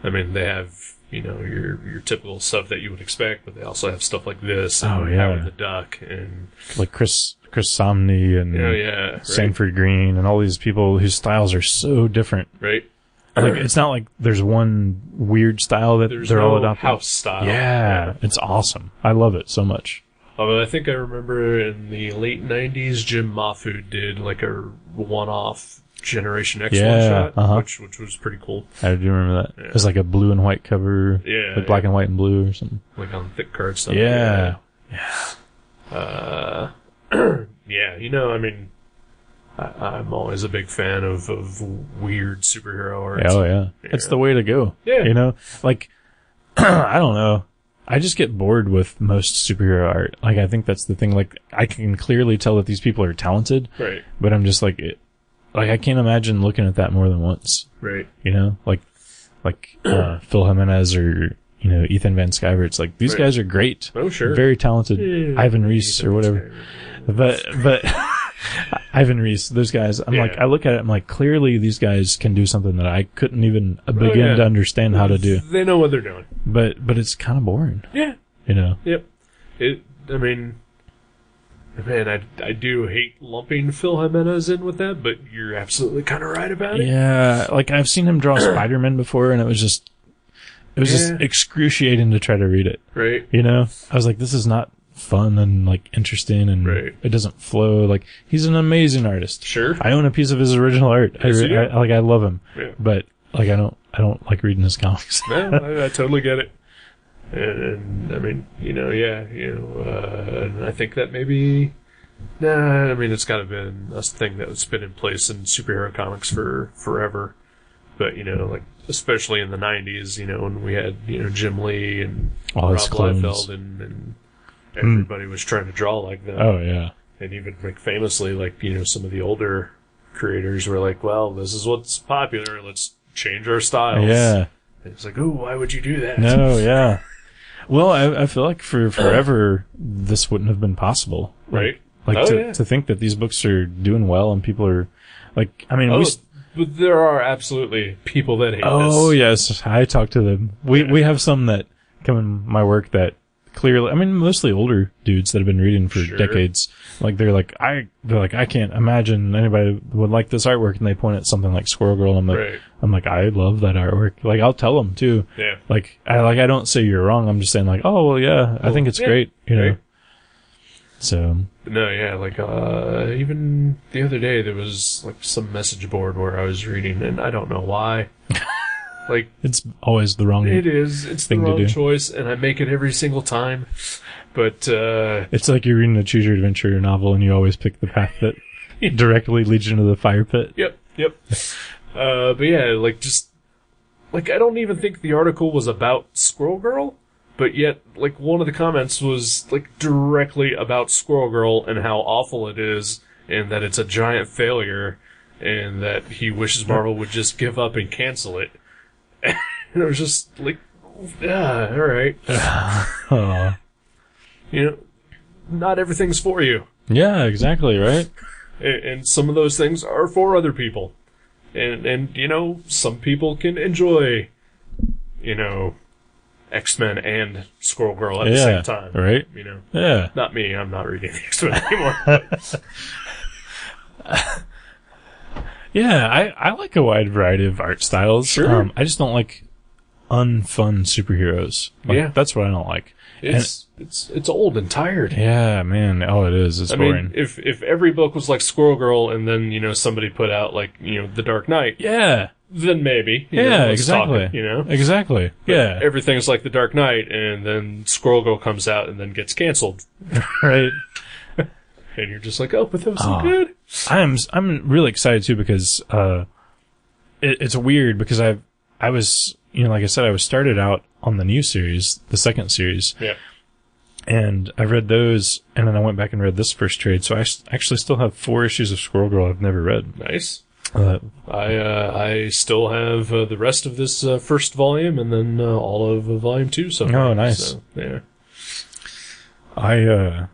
I mean, they have, you know, your typical stuff that you would expect, but they also have stuff like this, and Howard the Duck, and like Chris Somney and right. Sanford Green and all these people whose styles are so different. Right. Like it's not like there's one weird style that they're all adopting. House style. Yeah, it's awesome. I love it so much. Although I think I remember in the late 90s, Jim Mafu did like a one-off Generation X one-shot, which was pretty cool. I do remember that. It was like a blue and white cover, like black and white and blue or something. Like on thick card stuff. Yeah. You know, I mean, I'm always a big fan of weird superhero art. Oh, yeah. It's the way to go. Yeah. You know? Like, I don't know. I just get bored with most superhero art. Like, I think that's the thing. Like, I can clearly tell that these people are talented. Right. But I'm just like, I can't imagine looking at that more than once. Right. You know? Like Phil Jimenez or, you know, Ethan Van Scivert's. Like, these guys are great. Oh, sure. Very talented. Ivan Reis or whatever. But Ivan Reis, those guys, I'm like, I look at it, I'm like, clearly these guys can do something that I couldn't even begin to understand how to do. They know what they're doing. But it's kind of boring. Yeah. You know? Yep. I mean, man, I do hate lumping Phil Jimenez in with that, but you're absolutely kind of right about it. Yeah. Like, I've seen him draw Spider-Man before, and it was just excruciating to try to read it. Right. You know? I was like, this is not fun and like interesting, and it doesn't flow. Like, he's an amazing artist. Sure. I own a piece of his original art. Yes, I love him. Yeah. But like, I don't like reading his comics. No, I totally get it. And I mean, and I think that maybe, I mean, it's kind of been a thing that's been in place in superhero comics for forever. But, you know, like, especially in the 90s, you know, when we had, you know, Jim Lee and all Rob Liefeld and everybody was trying to draw like them. Oh, yeah. And even, like, famously, like, you know, some of the older creators were like, well, this is what's popular, let's change our styles. Yeah. And it's like, ooh, why would you do that? No, yeah. Well, I feel like for forever, this wouldn't have been possible. Right. To think that these books are doing well and people are, like, I mean, but there are absolutely people that hate this. Oh, yes. I talk to them. We have some that come in my work that clearly, I mean, mostly older dudes that have been reading for decades. Like, they're like, I can't imagine anybody would like this artwork, and they point at something like Squirrel Girl, and I'm like, I love that artwork. Like, I'll tell them too. Yeah. Like, I don't say you're wrong. I'm just saying like, oh, well, yeah, I think it's great, you know? So. No, yeah, like, even the other day there was like some message board where I was reading, and I don't know why. Like, it's always the wrong. It is. It's the wrong choice, and I make it every single time. But it's like you're reading a Choose Your Adventure novel, and you always pick the path that directly leads you into the fire pit. Yep. But yeah, like, just like, I don't even think the article was about Squirrel Girl, but yet, like, one of the comments was like directly about Squirrel Girl and how awful it is, and that it's a giant failure, and that he wishes Marvel would just give up and cancel it. And it was just like, all right. You know, not everything's for you. Yeah, exactly, right? And some of those things are for other people. And you know, some people can enjoy, you know, X-Men and Squirrel Girl at the same time. Right? You know? Yeah. Not me, I'm not reading the X-Men anymore. Yeah, I like a wide variety of art styles. Sure. I just don't like unfun superheroes. Like, Yeah. that's what I don't like. It's old and tired. Yeah, man. Oh, it is. It's boring. mean, if every book was like Squirrel Girl, and then somebody put out like The Dark Knight, yeah. then maybe. Exactly. Talk it, Exactly. But yeah. everything's like The Dark Knight, and then Squirrel Girl comes out and then gets canceled, Right. and you're just like, oh, but that was so good. I'm really excited too because it's weird because I was like I said, I was started out on the new series, the second series. Yeah. And I read those, and then I went back and read this first trade. So I actually still have 4 issues of Squirrel Girl I've never read. Nice. I still have the rest of this first volume, and then all of volume 2. So oh, nice. So, yeah. I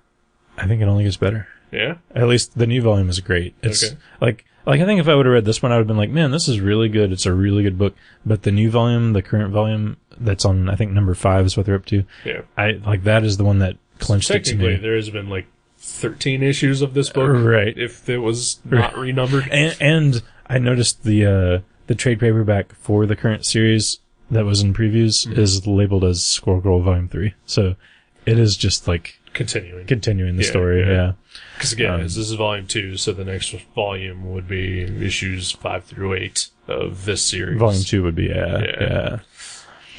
think it only gets better. Yeah. At least the new volume is great. It's okay. like I think if I would have read this one, I would have been like, man, this is really good. It's a really good book. But the new volume, the current volume, that's on, I think, number 5 is what they're up to. Yeah. That is the one that clinched it to me. Technically, there has been like 13 issues of this book. Right. If it was not renumbered. And I noticed the trade paperback for the current series that was in previews is labeled as Squirrel Girl Volume 3. So it is just like continuing the story. Yeah. Because again, this is volume 2, so the next volume would be issues 5 through 8 of this series. Volume 2 would be, yeah.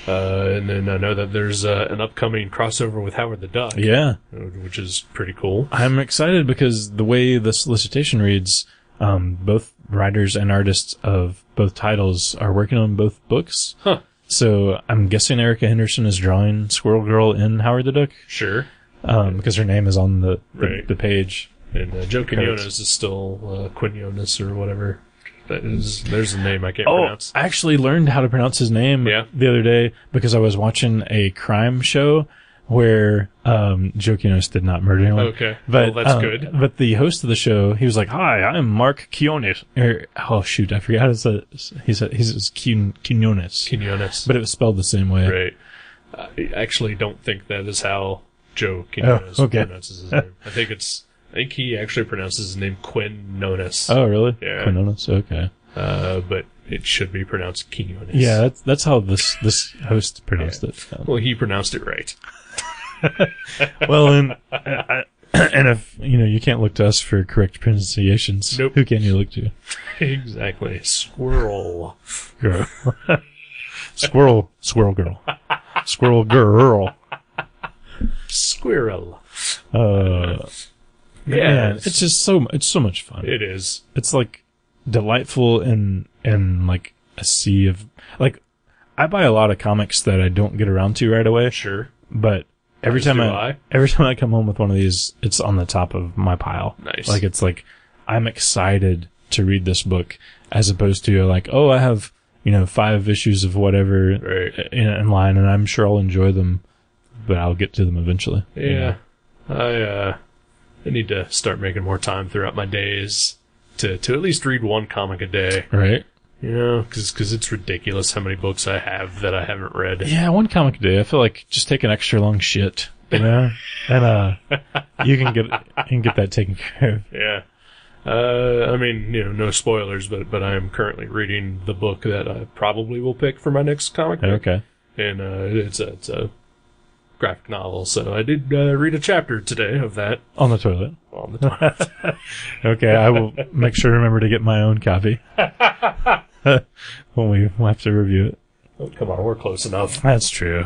And then I know that there's an upcoming crossover with Howard the Duck. Yeah. Which is pretty cool. I'm excited because the way the solicitation reads, both writers and artists of both titles are working on both books. Huh. So I'm guessing Erica Henderson is drawing Squirrel Girl in Howard the Duck. Sure. Because her name is on the page. And Joe Quinones is still Quinones or whatever. There's a name I can't pronounce. I actually learned how to pronounce his name the other day because I was watching a crime show where Joe Quinones did not murder anyone. Okay. But, well, that's good. But the host of the show, he was like, "Hi, I'm Mark Quinones." Oh shoot, I forgot he said Quinones. Quinones. But it was spelled the same way. Right. I actually don't think that is how Joe Quinones pronounces his name. I think he actually pronounces his name Quinones. Oh, really? Yeah. Quinones? Okay. But it should be pronounced Quinones. Yeah, that's how this host pronounced it. Well, he pronounced it right. Well, and if you can't look to us for correct pronunciations, nope. Who can you look to? Exactly. Squirrel Girl. Squirrel Girl. Squirrel Girl. Squirrel. Man, it's just so much fun. It is. It's like delightful and like a sea of like. I buy a lot of comics that I don't get around to right away. Sure. But every time I come home with one of these, it's on the top of my pile. Nice. Like it's like I'm excited to read this book as opposed to like, oh, I have 5 issues of whatever in line, and I'm sure I'll enjoy them, but I'll get to them eventually. Yeah. I need to start making more time throughout my days to at least read one comic a day. Right. Because it's ridiculous how many books I have that I haven't read. Yeah, one comic a day. I feel like just take an extra long shit, and you can get that taken care of. Yeah. I mean, no spoilers, but I am currently reading the book that I probably will pick for my next comic book. Okay. And it's a graphic novel, so I did read a chapter today of that. On the toilet. On the toilet. Okay, I will make sure to remember to get my own copy when we have to review it. Oh, come on, we're close enough. That's true.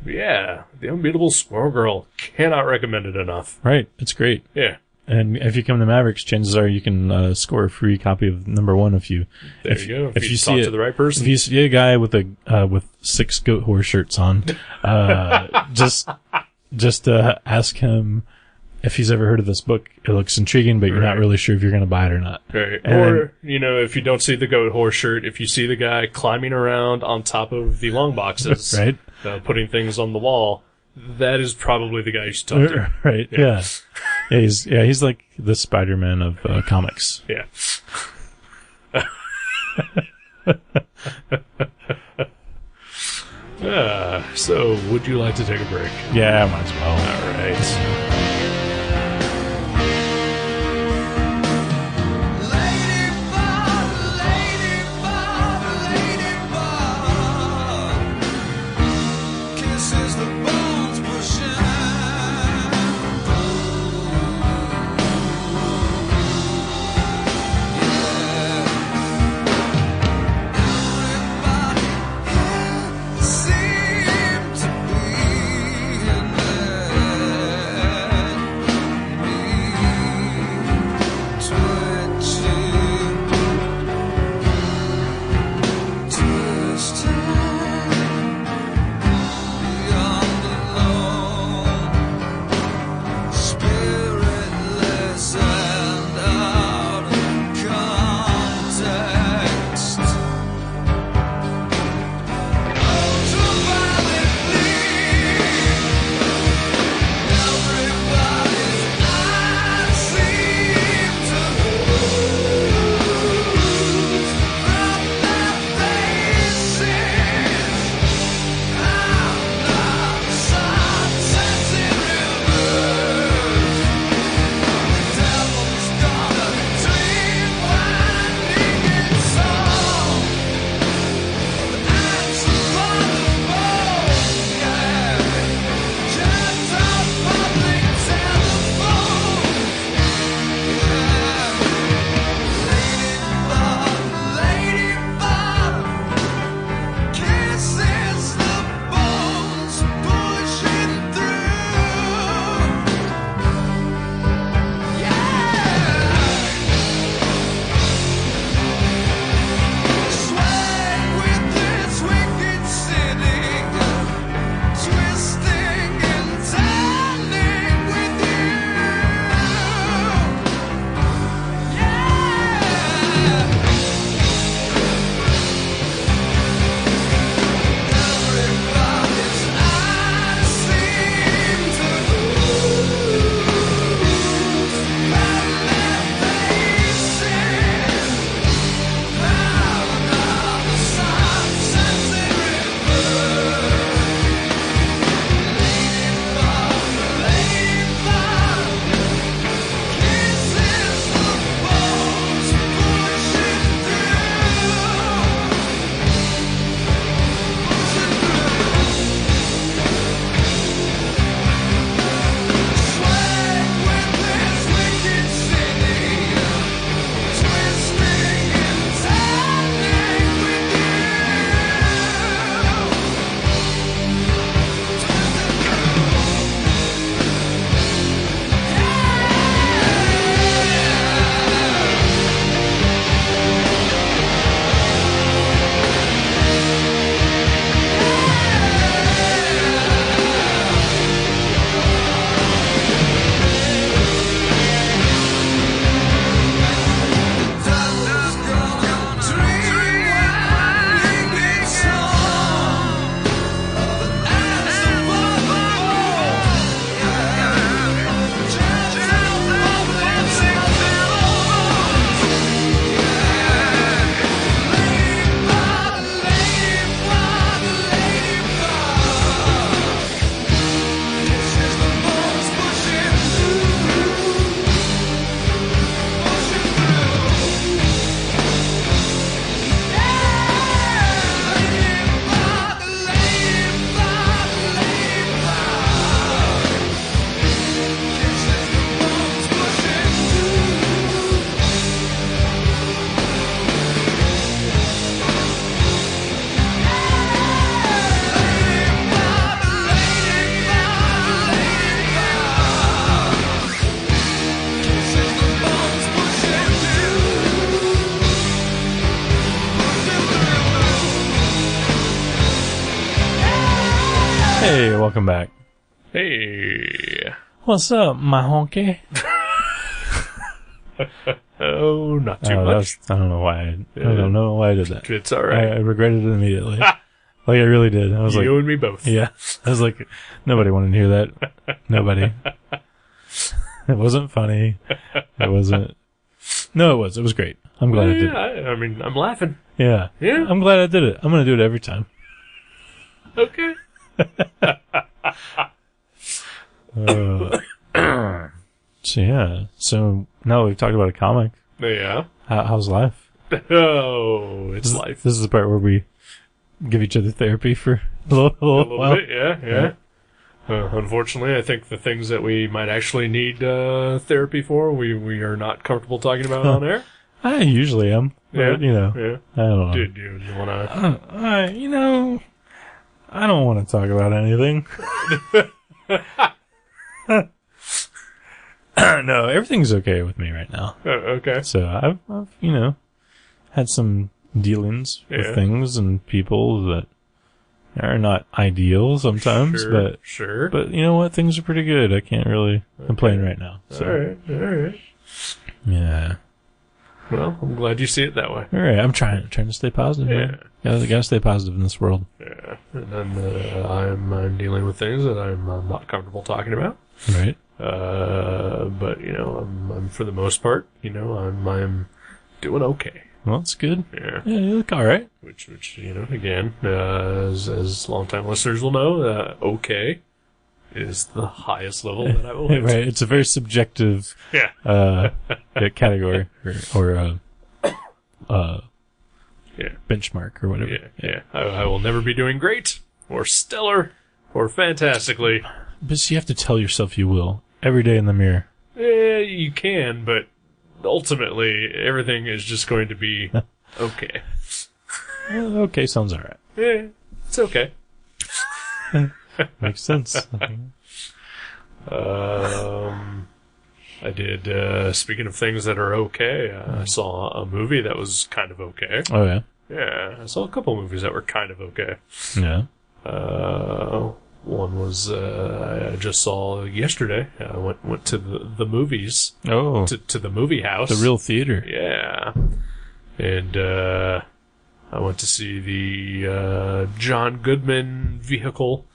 Yeah, The Unbeatable Squirrel Girl. Cannot recommend it enough. Right, it's great. Yeah. And if you come to Mavericks, chances are you can score a free copy of number 1 if you go. If you talk to the right person. If you see a guy with with 6 goat horse shirts on, just ask him if he's ever heard of this book. It looks intriguing, but you're not really sure if you're going to buy it or not. Right. Or if you don't see the goat horse shirt, if you see the guy climbing around on top of the long boxes, right, putting things on the wall, that is probably the guy you should talk to. Right. Yeah. He's like the Spider-Man of comics. Yeah. So, would you like to take a break? Yeah, might as well. All right. Hey, welcome back. Hey. What's up, my honky? Oh, not too much. I don't know why. I don't know why I did that. It's all right. I regretted it immediately. Like I really did. I was you like, and me both. yeah. I was like, nobody wanted to hear that. Nobody. It wasn't funny. It wasn't. No, it was. It was great. I'm glad I did it. I mean, I'm laughing. Yeah. Yeah. I'm glad I did it. I'm gonna do it every time. Okay. So yeah. So now we've talked about a comic. Yeah. How's life? Oh, it's life. This is the part where we give each other therapy for a little while. Bit, yeah. Unfortunately, I think the things that we might actually need therapy for, we are not comfortable talking about on air. I usually am. But, Yeah. I don't know. Dude, you want to... I don't want to talk about anything. No, everything's okay with me right now. Okay. So I've had some dealings with things and people that are not ideal sometimes, Sure. but you know what? Things are pretty good. I can't really complain right now. So. All right. Yeah. Well, I'm glad you see it that way. All right. I'm trying to stay positive. Yeah. Man. Gotta stay positive in this world. Yeah. And then I'm dealing with things that I'm not comfortable talking about. Right. But I'm for the most part, I'm doing okay. Well, that's good. Yeah. Yeah, you look all right. Which again, as longtime listeners will know, okay is the highest level that I will hit. Right. It's a very subjective category or benchmark or whatever. Yeah. I will never be doing great or stellar or fantastically. But you have to tell yourself you will every day in the mirror. You can, but ultimately everything is just going to be okay. Okay, sounds all right. Yeah, it's okay. Makes sense. I did, speaking of things that are okay, I saw a movie that was kind of okay. Oh, yeah? Yeah, I saw a couple movies that were kind of okay. Yeah. One was, I just saw yesterday. I went to the movies. Oh. To the movie house. The real theater. Yeah. And, I went to see the, John Goodman vehicle,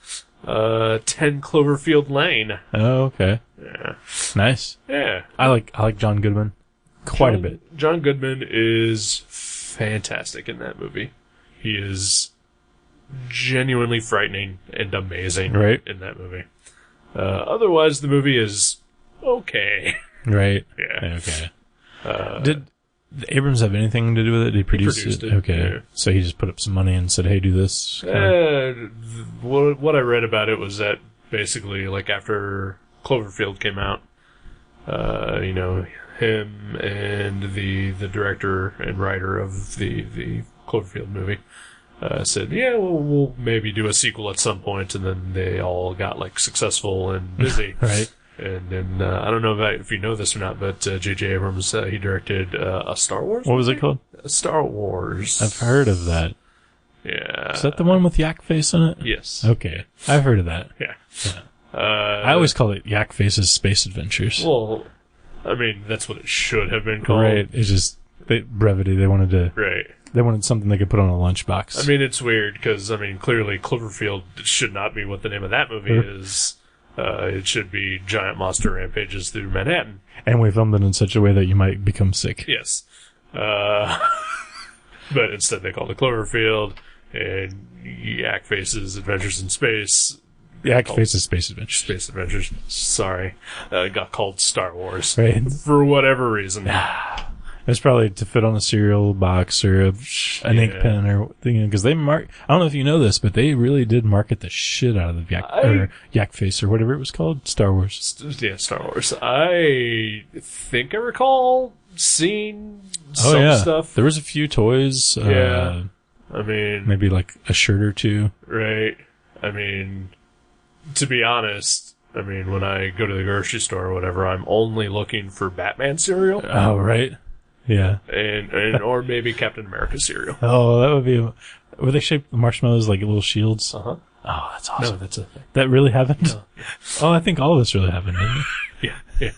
10 Cloverfield Lane. Oh, okay. Yeah. Nice. Yeah. I like John Goodman quite a bit. John Goodman is fantastic in that movie. He is genuinely frightening and amazing in that movie. Otherwise, the movie is okay. Right. Yeah. Okay. Did Abrams have anything to do with it? Did he produce it? Okay. Yeah. So he just put up some money and said, hey, do this? What I read about it was that basically, like, after Cloverfield came out, him and the director and writer of the Cloverfield movie said, yeah, we'll maybe do a sequel at some point, and then they all got, like, successful and busy. Right. And then, I don't know if you know this or not, but J.J. Abrams, he directed a Star Wars What was it called? Star Wars. I've heard of that. Yeah. Is that the one with Yak Face in it? Yes. Okay. I've heard of that. Yeah. I always call it Yak Face's Space Adventures. Well, I mean, that's what it should have been called. Right. It's just brevity. They wanted something they could put on a lunchbox. I mean, it's weird because, clearly Cloverfield should not be what the name of that movie is. It should be Giant Monster Rampages Through Manhattan. And we filmed it in such a way that you might become sick. Yes. But instead they called it Cloverfield, and Yak Face's Adventures in Space. Yak Face's Space Adventures. Space Adventures. Sorry. Got called Star Wars. Right. For whatever reason. It was probably to fit on a cereal box or an ink pen or thing, because they I don't know if you know this, but they really did market the shit out of the Yak Face or whatever it was called. Star Wars. Yeah, Star Wars. I think I recall seeing some stuff. There was a few toys. Yeah. Maybe like a shirt or two. Right. To be honest, when I go to the grocery store or whatever, I'm only looking for Batman cereal. Oh, right. Yeah. And or maybe Captain America cereal. Oh, that would be... Were they shaped marshmallows like little shields? Uh-huh. Oh, that's awesome. No, that's a thing. That really happened? No. Oh, I think all of this really happened, didn't it? Yeah, yeah.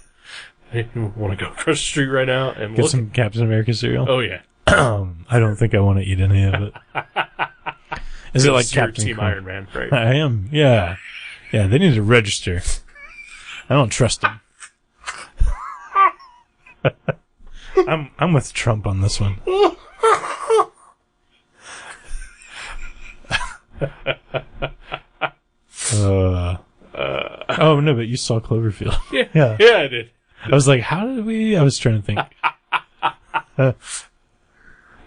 Hey, you want to go across the street right now and Get look? some Captain America cereal? Oh, yeah. I don't think I want to eat any of it. Is it like You're Captain Team Crunch? Iron Man, right? I am, yeah. Yeah, they need to register. I don't trust them. I'm with Trump on this one. Oh no, but you saw Cloverfield. Yeah, yeah, I did. I was like, how did we? I was trying to think.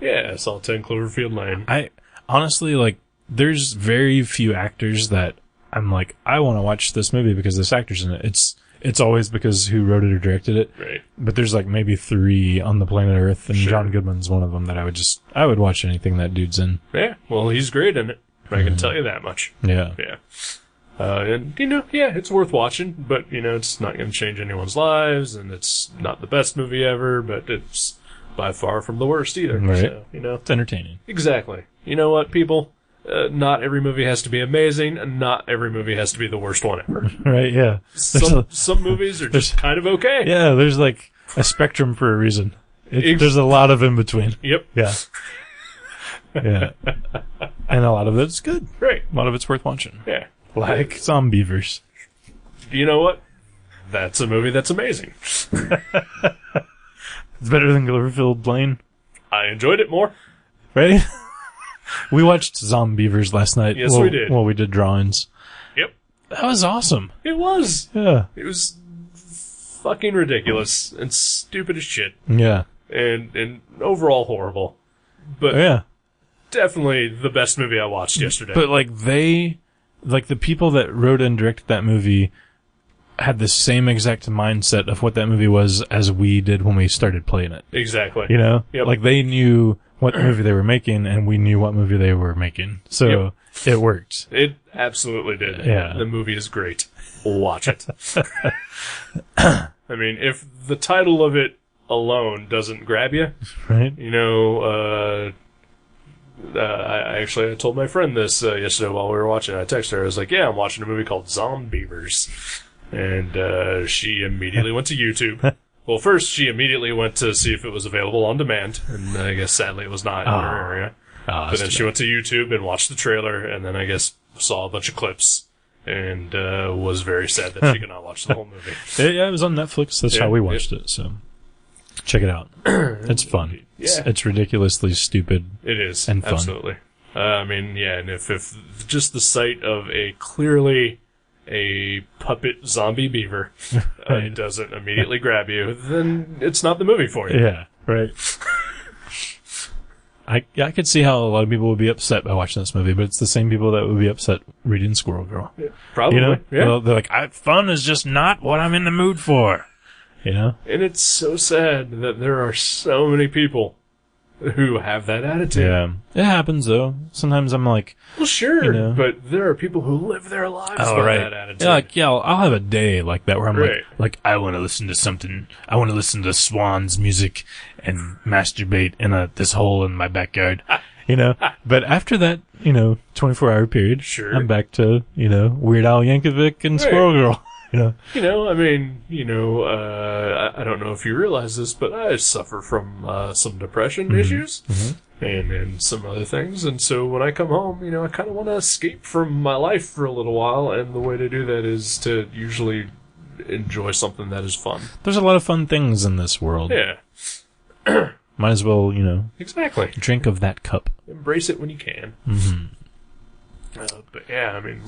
Yeah, I saw 10 Cloverfield Lane. I honestly like. There's very few actors that I'm like, I want to watch this movie because this actor's in it. It's always because who wrote it or directed it. Right. But there's like maybe 3 on the planet Earth, and Sure. John Goodman's one of them that I would watch anything that dude's in. Yeah, well, he's great in it. I can tell you that much. Yeah. Yeah. And, yeah, it's worth watching, but, it's not going to change anyone's lives, and it's not the best movie ever, but it's by far from the worst either. Right. So, It's entertaining. Exactly. You know what, people? Not every movie has to be amazing, and not every movie has to be the worst one ever. Right, yeah. Some movies are just kind of okay. Yeah, there's like a spectrum for a reason. There's a lot of in between. Yep. Yeah. Yeah. And a lot of it's good. Right. A lot of it's worth watching. Yeah. Like Zombievers. You know what? That's a movie that's amazing. It's better than Cloverfield Lane. I enjoyed it more. Right? We watched Zombievers last night. Yes, we did. Well, we did drawings. Yep. That was awesome. It was. Yeah. It was fucking ridiculous and stupid as shit. Yeah. And overall horrible. But Yeah. definitely the best movie I watched yesterday. But the people that wrote and directed that movie had the same exact mindset of what that movie was as we did when we started playing it. Exactly. Yep. Like they knew what movie they were making, and we knew what movie they were making. So it worked. It absolutely did. Yeah. The movie is great. Watch it. I mean, if the title of it alone doesn't grab you, Right? I told my friend this yesterday while we were watching. I texted her. I was like, "Yeah, I'm watching a movie called Zombievers," and she immediately went to YouTube. Well, first she immediately went to see if it was available on demand, and I guess sadly it was not in her area. But then she went to YouTube and watched the trailer, and then I guess saw a bunch of clips, and was very sad that she could not watch the whole movie. Yeah, it was on Netflix. That's how we watched it. So check it out. It's fun. Yeah. It's ridiculously stupid. It is. And fun. Absolutely. I mean, yeah, and if just the sight of clearly a puppet zombie beaver Right. doesn't immediately grab you, then it's not the movie for you. Yeah, right. I could see how a lot of people would be upset by watching this movie, but it's the same people that would be upset reading Squirrel Girl. Yeah, probably. Yeah. Well, they're like, fun is just not what I'm in the mood for. And it's so sad that there are so many people who have that attitude. Yeah. It happens, though. Sometimes I'm like... Well, sure, but there are people who live their lives by that attitude. Yeah, I'll have a day like that where I'm like, I want to listen to something. I want to listen to Swan's music and masturbate in this hole in my backyard. But after that, 24-hour period, Sure. I'm back to, Weird Al Yankovic and Squirrel Girl. I don't know if you realize this, but I suffer from some depression issues and some other things. And so when I come home, I kind of want to escape from my life for a little while. And the way to do that is to usually enjoy something that is fun. There's a lot of fun things in this world. Yeah. Might as well, Exactly. drink of that cup. Embrace it when you can. Mm-hmm. But yeah, I mean,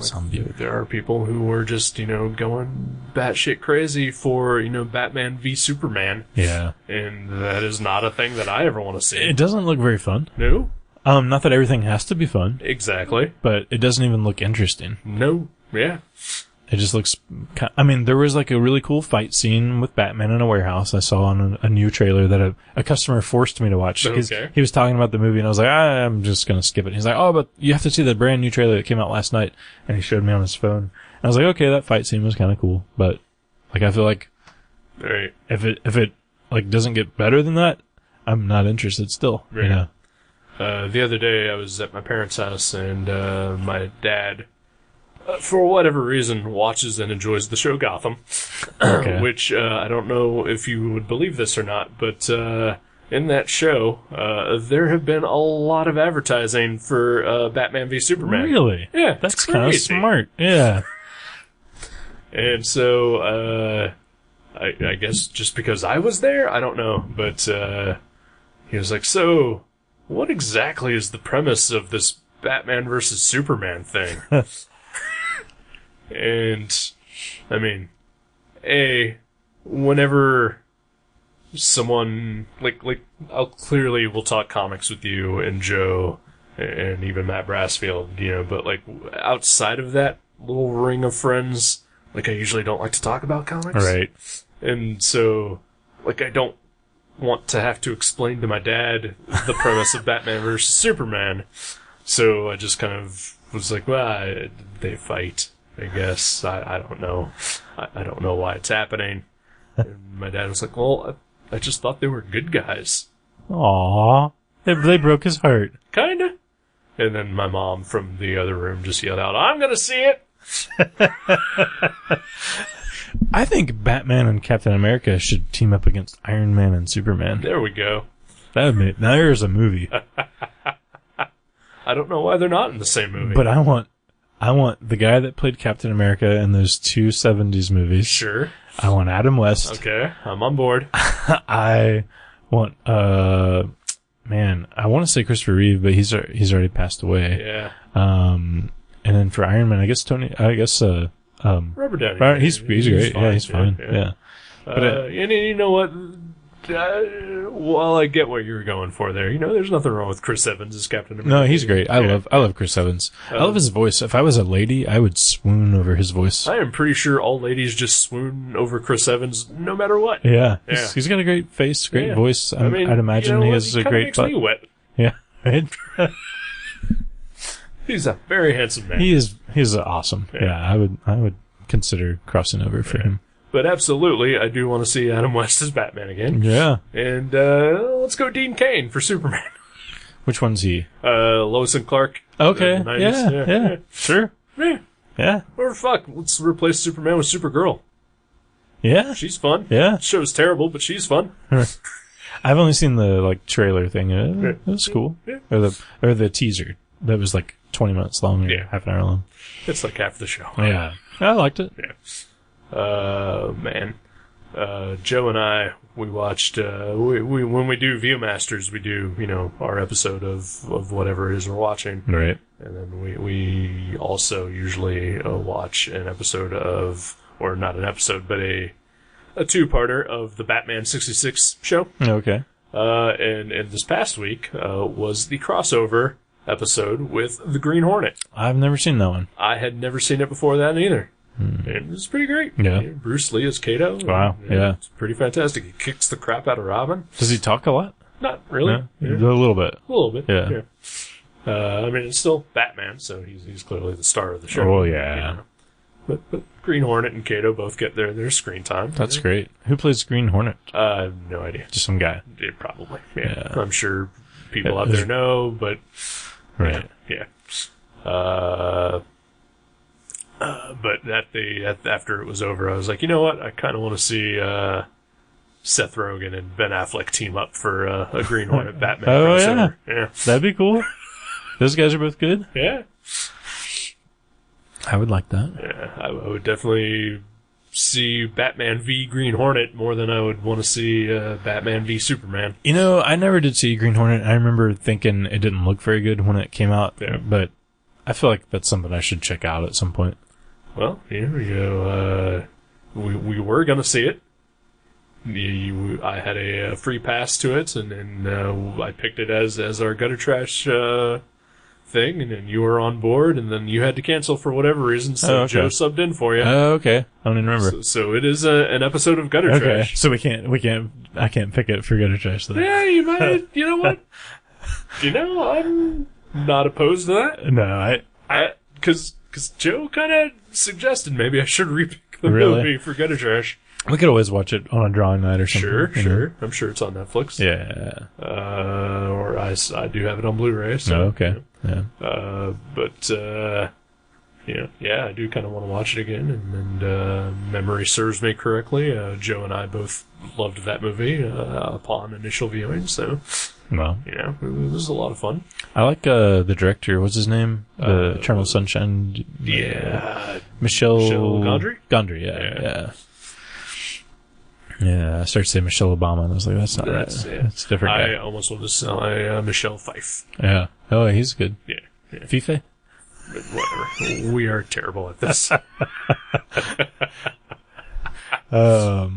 there are people who are just, going batshit crazy for, Batman v Superman. Yeah. And that is not a thing that I ever want to see. It doesn't look very fun. No. Not that everything has to be fun. Exactly. But it doesn't even look interesting. No. Yeah. It just looks... there was like a really cool fight scene with Batman in a warehouse I saw on a new trailer that a customer forced me to watch. Okay. He was talking about the movie and I was like, I'm just going to skip it. He's like, oh, but you have to see the brand new trailer that came out last night. And he showed me on his phone. And I was like, okay, that fight scene was kind of cool. But I feel like right. if it doesn't get better than that, I'm not interested still. Right. The other day I was at my parents' house and my dad for whatever reason, watches and enjoys the show Gotham. Okay. Which, I don't know if you would believe this or not, but in that show, there have been a lot of advertising for Batman v Superman. Really? Yeah, That's kind of smart. Yeah. And so, I guess just because I was there, I don't know, but he was like, so, what exactly is the premise of this Batman versus Superman thing? And, I mean, whenever someone, like, I'll clearly will talk comics with you and Joe and even Matt Brassfield, but like, outside of that little ring of friends, like, I usually don't like to talk about comics. Right. And so, like, I don't want to have to explain to my dad the premise of Batman versus Superman. So I just kind of was like, well, they fight, I guess. I don't know. I don't know why it's happening. And my dad was like, well, I just thought they were good guys. Aww. They broke his heart. Kinda. And then my mom from the other room just yelled out, I'm gonna see it! I think Batman and Captain America should team up against Iron Man and Superman. There we go. Now there's a movie. I don't know why they're not in the same movie. But I want the guy that played Captain America in those two 70s movies. Sure. I want Adam West. Okay, I'm on board. I want I want to say Christopher Reeve, but he's already passed away. Yeah. And then for Iron Man, Robert Downey. He's great. Fine. Yeah, he's fine. Yeah. But and you know what? Well, I get what you were going for there. There's nothing wrong with Chris Evans as Captain America. No, he's great. I love Chris Evans. I love his voice. If I was a lady, I would swoon over his voice. I am pretty sure all ladies just swoon over Chris Evans no matter what. Yeah. He's got a great face, great voice. I'd imagine he has a great butt. Makes me wet. Yeah. Right? He's a very handsome man. He's awesome. Yeah, I would consider crossing over for him. But absolutely, I do want to see Adam West as Batman again. Yeah. And let's go Dean Cain for Superman. Which one's he? Lois and Clark. Okay. Yeah. Sure. Yeah. Or fuck, let's replace Superman with Supergirl. Yeah. She's fun. Yeah. The show's terrible, but she's fun. I've only seen the trailer thing. It was cool. Yeah. Or the teaser that was 20 minutes long. Or half an hour long. It's like half the show. Yeah. I liked it. Yeah. Man. Joe and I, we watched, we when we do Viewmasters, we do, our episode of whatever it is we're watching. Right. And then we also usually watch an episode of, or not an episode, but a two-parter of the Batman 66 show. Okay. And this past week, was the crossover episode with the Green Hornet. I've never seen that one. I had never seen it before that either. And it was pretty great. Yeah. Bruce Lee as Kato. Wow. Yeah. It's pretty fantastic. He kicks the crap out of Robin. Does he talk a lot? Not really. Yeah. A little bit. A little bit. Yeah. It's still Batman, so he's clearly the star of the show. Oh, yeah. But Green Hornet and Kato both get their screen time. That's great. Who plays Green Hornet? I have no idher. Just some guy. Probably. Yeah. I'm sure people out there know, but... Right. Yeah. But after it was over, I was like, you know what? I kind of want to see Seth Rogen and Ben Affleck team up for a Green Hornet Batman crossover. Yeah. That'd be cool. Those guys are both good. Yeah. I would like that. Yeah, I would definitely see Batman v Green Hornet more than I would want to see Batman v Superman. I never did see Green Hornet. I remember thinking it didn't look very good when it came out, but I feel like that's something I should check out at some point. Well, we were going to see it. I had a free pass to it, and then I picked it as our gutter trash thing, and then you were on board, and then you had to cancel for whatever reason, so Joe subbed in for you. Oh, okay. I don't even remember. So it is an episode of Gutter Trash. So I can't pick it for Gutter Trash then. Yeah, you might. You know what? I'm not opposed to that. No, because Joe kind of suggested maybe I should repick the movie for Gutter Trash. We could always watch it on a drawing night or something. Sure. I'm sure it's on Netflix. Yeah. Or I do have it on Blu-ray. So, okay. Yeah. Yeah, I do kind of want to watch it again, and memory serves me correctly. Joe and I both loved that movie upon initial viewing, so Well, it was a lot of fun. I like the director. What's his name? The Eternal Sunshine. Michel Gondry. Gondry, yeah. Yeah, I started to say Michelle Obama, and I was like, that's not right. Yeah. It's a different guy. I almost want to say Michelle Pfeiffer. Yeah. Oh, he's good. Yeah. Fife? But whatever. We are terrible at this. Yeah.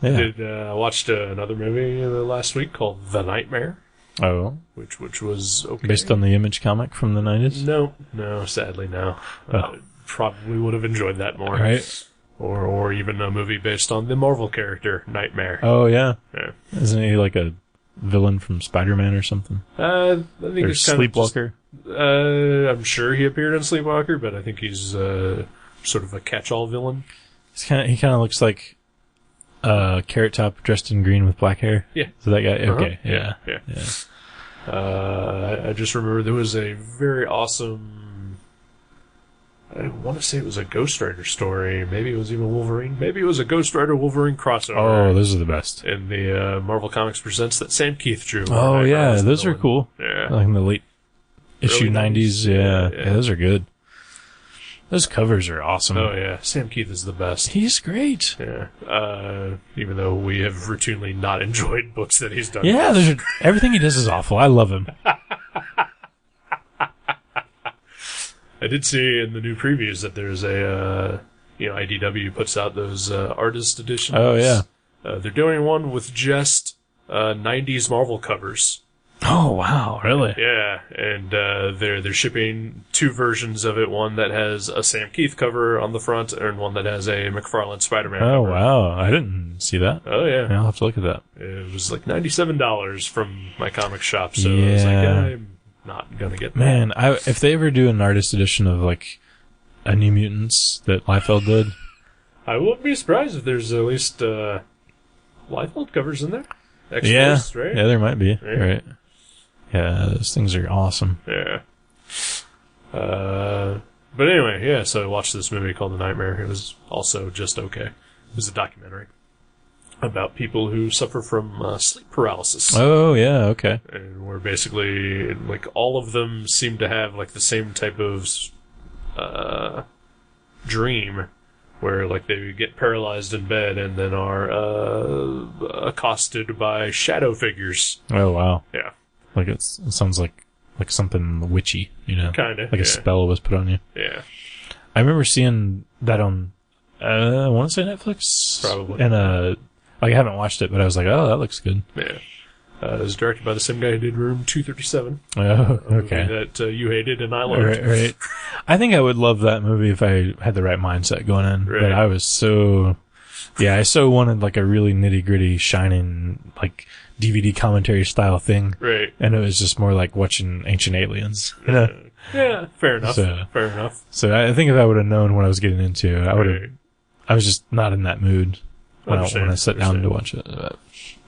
I watched another movie last week called The Nightmare. Oh. Which was okay. Based on the Image comic from the 90s? No, sadly no. Oh. Probably would have enjoyed that more. Right. Or even a movie based on the Marvel character, Nightmare. Oh, yeah. Yeah. Isn't he like a villain from Spider-Man or something? I think or it's kind Sleepwalker? of just, I'm sure he appeared in Sleepwalker, but I think he's sort of a catch-all villain. He kind of looks like Carrot Top dressed in green with black hair. Yeah. So that guy? Uh-huh. Okay, yeah. I just remember there was a very awesome... I want to say it was a Ghost Rider story. Maybe it was even Wolverine. Maybe it was a Ghost Rider Wolverine crossover. Oh, those are the best. And the Marvel Comics Presents that Sam Keith drew. Oh, yeah, those are cool. Yeah. Like in the late issue Early 90s. Yeah, those are good. Those covers are awesome. Oh, yeah. Sam Keith is the best. He's great. Yeah. Even though we have routinely not enjoyed books that he's done. Yeah, everything he does is awful. I love him. I did see in the new previews that there's a, IDW puts out those artist editions. Oh, yeah. They're doing one with just 90s Marvel covers. Oh, wow. Really? Yeah, and they're shipping two versions of it, one that has a Sam Keith cover on the front and one that has a McFarlane Spider-Man Oh, cover. wow. I didn't see that. Oh, yeah. I'll have to look at that. It was like $97 from my comic shop, so I was like, I'm not gonna get that. Man, if they ever do an artist edition of, like, a New Mutants that Liefeld did... I wouldn't be surprised if there's at least Liefeld covers in there. X-Force, right? Yeah, there might be. Right. Yeah, those things are awesome. Yeah. But anyway, yeah, so I watched this movie called The Nightmare. It was also just okay. It was a documentary about people who suffer from sleep paralysis. Oh, yeah, okay. And where basically, like, all of them seem to have, like, the same type of dream where, like, they get paralyzed in bed and then are accosted by shadow figures. Oh, wow. Yeah. Like, it sounds like something witchy, Kind of. Like a spell was put on you. Yeah. I remember seeing that on, I want to say Netflix? Probably. And, I haven't watched it, but I was like, oh, that looks good. Yeah. It was directed by the same guy who did Room 237. Oh, okay. That you hated and I loved. Right. I think I would love that movie if I had the right mindset going in. Right. But I was I so wanted like a really nitty gritty, shining, like DVD commentary style thing. Right. And it was just more like watching Ancient Aliens. Yeah, fair enough. Fair enough. So I think if I would have known what I was getting into, I was just not in that mood when I sat down to watch it.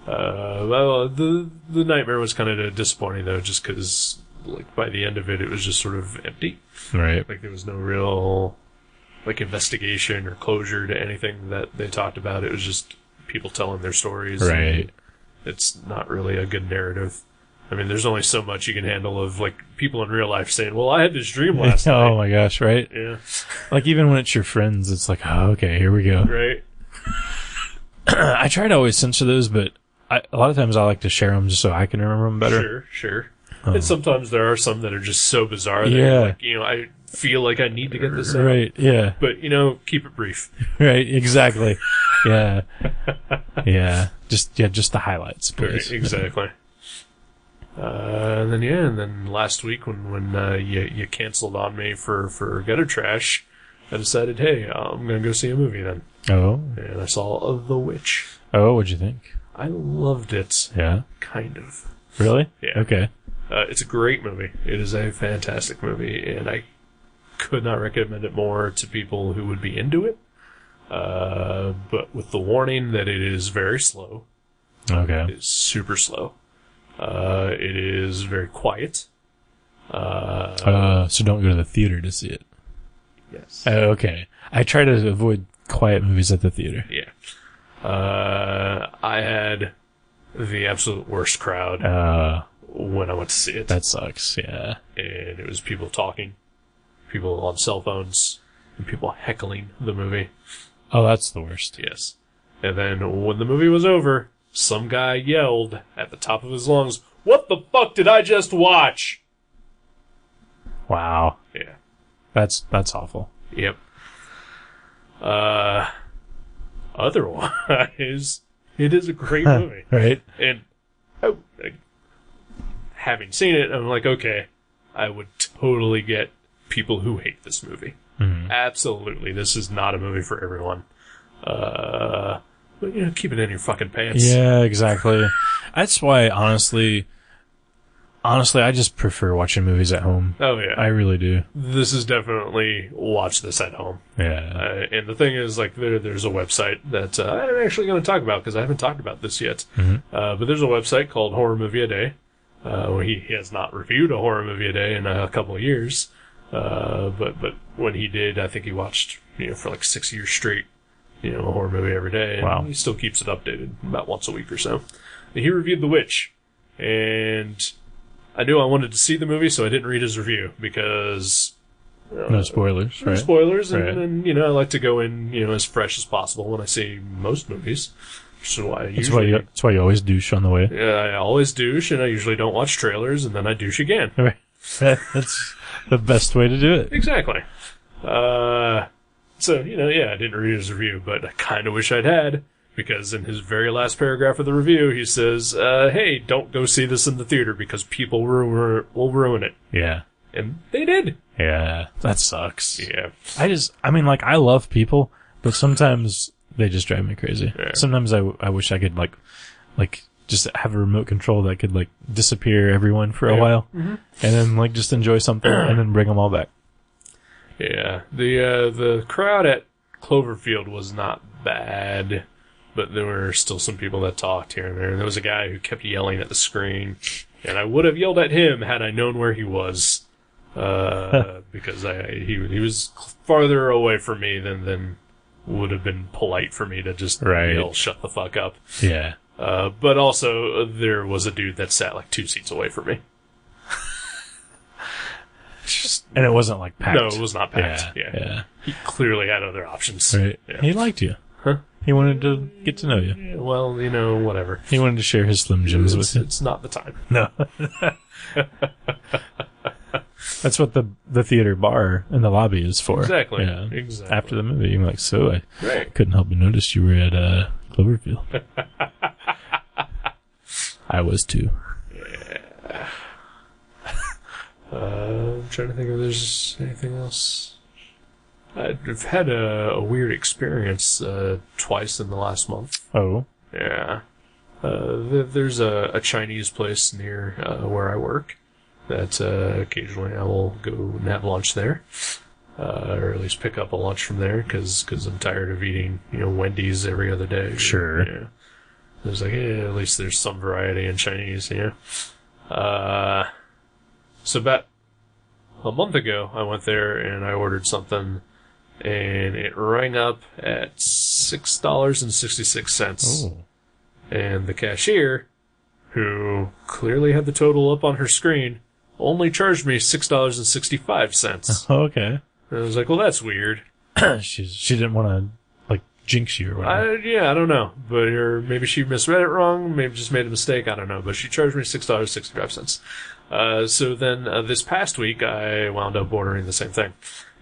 Well, the Nightmare was kind of disappointing though, just because like by the end of it, it was just sort of empty. Right. Like there was no real like investigation or closure to anything that they talked about. It was just people telling their stories. Right. It's not really a good narrative. I mean, there's only so much you can handle of like people in real life saying, "Well, I had this dream last night." Oh my gosh! Right. Yeah. Like even when it's your friends, it's like, oh, okay, here we go. Right. I try to always censor those, but a lot of times I like to share them just so I can remember them better. Sure. And sometimes there are some that are just so bizarre that like, I feel like I need to get this out. Right, yeah. But, keep it brief. Right, exactly. Yeah. Yeah. Just the highlights, please. Right, exactly. And then last week when you canceled on me for Gutter Trash, I decided, hey, I'm going to go see a movie then. Oh. And I saw The Witch. Oh, what'd you think? I loved it. Yeah? Kind of. Really? Yeah. Okay. It's a great movie. It is a fantastic movie, and I could not recommend it more to people who would be into it. But with the warning that it is very slow. Okay. It is super slow. It is very quiet. So don't go to the theater to see it. Yes. Okay. I try to avoid quiet movies at the theater. Yeah. I had the absolute worst crowd when I went to see it. That sucks, yeah. And it was people talking, people on cell phones, and people heckling the movie. Oh, that's the worst. Yes. And then when the movie was over, some guy yelled at the top of his lungs, "What the fuck did I just watch?" Wow. Yeah. That's awful. Yep. Otherwise, it is a great movie. Right? And having seen it, I'm like, okay, I would totally get people who hate this movie. Mm-hmm. Absolutely. This is not a movie for everyone. But, keep it in your fucking pants. Yeah, exactly. That's why, honestly, I just prefer watching movies at home. Oh, yeah. I really do. This is definitely watch this at home. Yeah. And the thing is, like, there's a website that I'm actually going to talk about because I haven't talked about this yet. Mm-hmm. But there's a website called Horror Movie a Day. He has not reviewed a horror movie a day in a couple of years. But when he did, I think he watched, for like 6 years straight, a horror movie every day. And wow. He still keeps it updated about once a week or so. And he reviewed The Witch. And I knew I wanted to see the movie, so I didn't read his review because... no spoilers, no right? spoilers, and, right. and, I like to go in, as fresh as possible when I see most movies. So that's why you always douche on the way. Yeah, I always douche, and I usually don't watch trailers, and then I douche again. Right. That's the best way to do it. Exactly. So, I didn't read his review, but I kind of wish I'd had, because in his very last paragraph of the review, he says, hey, don't go see this in the theater because people will ruin it. Yeah. And they did. Yeah. That sucks. Yeah. I love people, but sometimes they just drive me crazy. Yeah. Sometimes I wish I could, like, just have a remote control that could, like, disappear everyone for a while, mm-hmm. and then, like, just enjoy something, and then bring them all back. Yeah. The crowd at Cloverfield was not bad, but there were still some people that talked here and there. And there was a guy who kept yelling at the screen, and I would have yelled at him had I known where he was, because he was farther away from me than would have been polite for me to just yell, "Shut the fuck up." Yeah. But also, there was a dude that sat like 2 seats away from me. And it wasn't like packed. No, it was not packed. Yeah. He clearly had other options. Right. Yeah. He liked you. Huh? He wanted to get to know you. Yeah, well, whatever. He wanted to share his Slim Jims with you. It's not the time. No. That's what the theater bar in the lobby is for. Exactly. Yeah. Exactly. After the movie, you're like, so I right. couldn't help but notice you were at Cloverfield. I was too. Yeah. I'm trying to think if there's anything else. I've had a weird experience twice in the last month. Oh. Yeah. There's a Chinese place near where I work that occasionally I will go and have lunch there, or at least pick up a lunch from there because I'm tired of eating Wendy's every other day. Sure. Yeah. There's like, at least there's some variety in Chinese, So about a month ago, I went there and I ordered something, and it rang up at $6.66. Oh. And the cashier, who clearly had the total up on her screen, only charged me $6.65. Okay. And I was like, well, that's weird. She didn't want to, like, jinx you or whatever. I don't know. But maybe she misread it wrong, maybe just made a mistake, I don't know. But she charged me $6.65. So then this past week, I wound up ordering the same thing.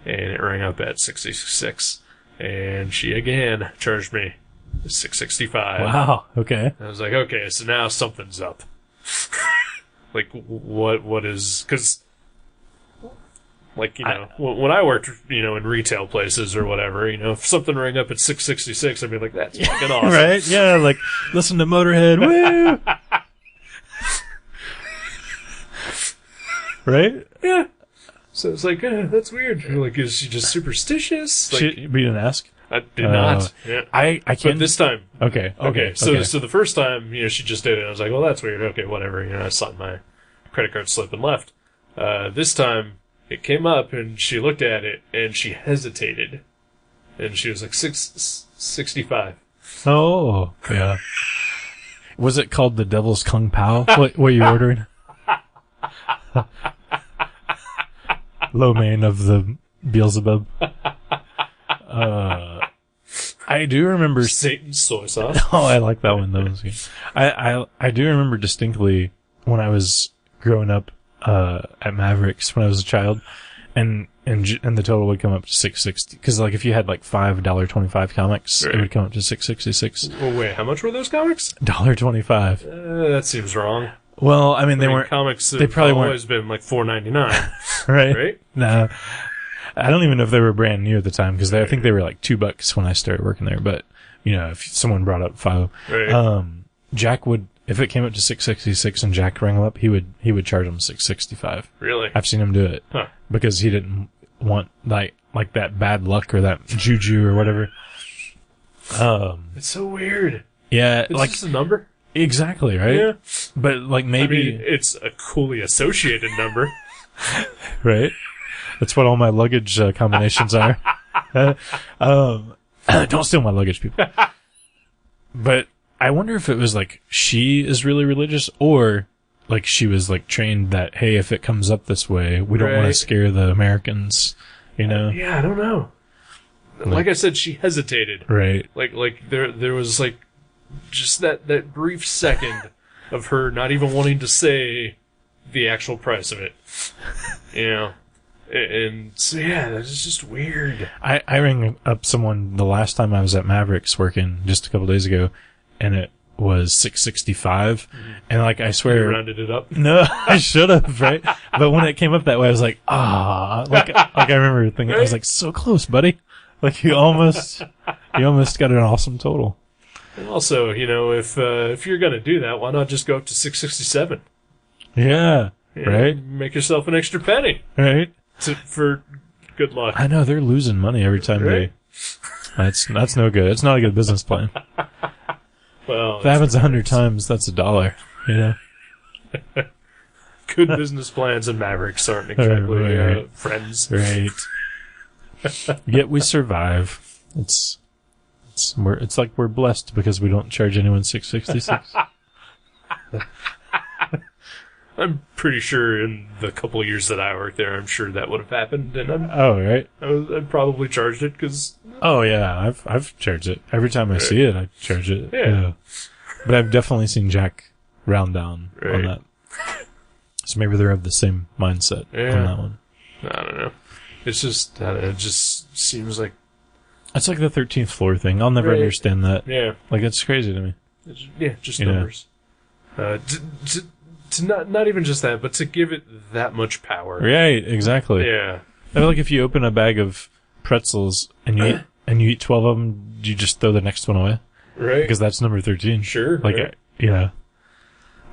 And it rang up at $6.66. And she again charged me $6.65. Wow, okay. I was like, okay, so now something's up. Like, what is... Because, like, when I worked, in retail places or whatever, if something rang up at $6.66, I'd be like, that's fucking awesome. Right? Yeah, like, listen to Motorhead, woo! Right? Yeah. So it's like, that's weird. Like, is she just superstitious? Like, We didn't ask? I did not. Yeah. I can't... But this time... Okay. So the first time, she just did it. I was like, well, that's weird. Okay, whatever. I signed my credit card slip and left. This time, it came up, and she looked at it, and she hesitated. And she was like, 65. Oh, yeah. Was it called the Devil's Kung Pao? What you ordering? Lo mein of the Beelzebub. I do remember Satan's soy sauce. Oh, I like that one. That was good. I do remember distinctly when I was growing up at Mavericks when I was a child, and the total would come up to $6.60 because like if you had like $5.25 comics, right, it would come up to $6.66. Well, wait, how much were those comics? $1.25. That seems wrong. Well, I mean, they weren't comics. They probably weren't always been like $4.99, right? Right? No, I don't even know if they were brand new at the time because I think they were like $2 when I started working there. But you know, if someone brought up $5, right, Jack would, if it came up to $6.66 and Jack rang him up, he would charge him $6.65. Really? I've seen him do it because he didn't want like that bad luck or that juju or whatever. It's so weird. Yeah, It's like just a number. Exactly, right? Yeah. But like maybe it's a coolly associated number. Right? That's what all my luggage combinations are. Don't steal my luggage, people. But I wonder if it was like she is really religious or like she was like trained that, hey, if it comes up this way, we don't want to scare the Americans, you know? Yeah, I don't know. Like I said, she hesitated. Right. Like there was like just that brief second of her not even wanting to say the actual price of it. You know? And so, yeah, that's just weird. I rang up someone the last time I was at Mavericks working just a couple days ago, and it was $6.65, and like I swear, You rounded it up. No, I should have, right? But when it came up that way, I was like, like I remember thinking, I was like, so close, buddy. Like you almost got an awesome total. And also, you know, if you're gonna do that, why not just go up to $6.67? Yeah, right. Make yourself an extra penny, right? For good luck. I know they're losing money every time right? That's no good. It's not a good business plan. Well, if it happens 100 times, that's $1. You know. Good business plans and Mavericks aren't exactly friends. Right. Yet we survive. It's like we're blessed because we don't charge anyone $6.66. I'm pretty sure in the couple of years that I worked there, I'm sure that would have happened, and I'd probably charged it because. Oh yeah, I've charged it every time I see it. I charge it. Yeah. But I've definitely seen Jack round down on that. So maybe they're of the same mindset on that one. I don't know. It's just it just seems like it's like the 13th floor thing. I'll never understand that. Yeah, like it's crazy to me. Just numbers. To not even just that, but to give it that much power. Right, exactly. Yeah. I feel like if you open a bag of pretzels and you eat 12 of them, you just throw the next one away. Right. Because that's number 13. Sure. Like, yeah.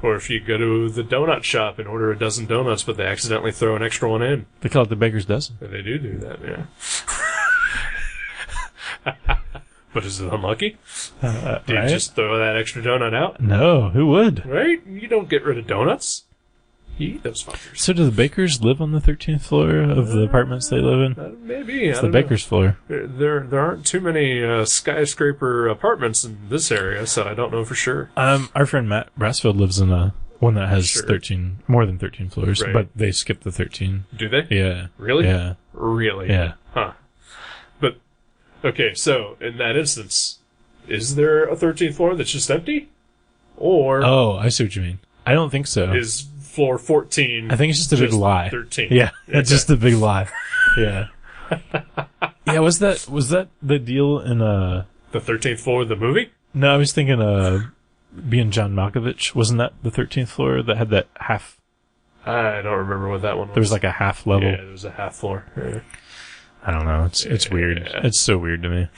Or if you go to the donut shop and order a dozen donuts, but they accidentally throw an extra one in. They call it the baker's dozen. They do that, yeah. But is it unlucky? Do you just throw that extra donut out? No, who would? Right? You don't get rid of donuts. You eat those fuckers. So do the bakers live on the 13th floor of the apartments they live in? Maybe. It's the baker's floor. There aren't too many skyscraper apartments in this area, so I don't know for sure. Our friend Matt Brassfield lives in one that has more than 13 floors, but they skip the 13. Do they? Yeah. Really? Yeah. Really? Yeah. Huh. But, okay, so in that instance, is there a 13th floor that's just empty? Or... Oh, I see what you mean. I don't think so. Is floor 14... I think it's just a big lie. 13. Yeah, it's just a big lie. Yeah. Yeah, was that the deal in the 13th floor of the movie? No, I was thinking being John Malkovich. Wasn't that the 13th floor that had that half? I don't remember what that one was. There was like a half level. Yeah, there was a half floor. Yeah. I don't know. It's weird. It's so weird to me.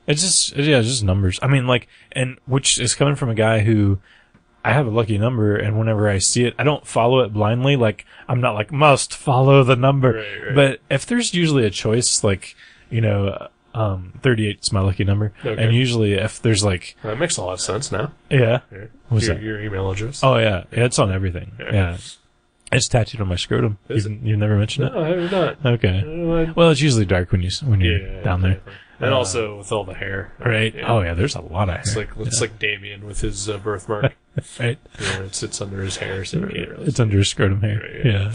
It's just numbers. I mean, like, and which is coming from a guy who I have a lucky number, and whenever I see it, I don't follow it blindly. Like, I'm not like, must follow the number. Right. But if there's usually a choice, like, 38 is my lucky number. Okay. And usually if there's like... That makes a lot of sense now. Yeah. What's that? Your email address. Oh, yeah. It's on everything. Yeah. It's tattooed on my scrotum. You've never mentioned No, I have not. it? Okay. Well, it's usually dark when you're down there. Exactly. And also with all the hair. Right. Yeah. Oh, yeah, there's a lot of hair. It's like Damien with his birthmark. Right. It sits under his hair, so you can't really It's under his scrotum hair. Right, yeah.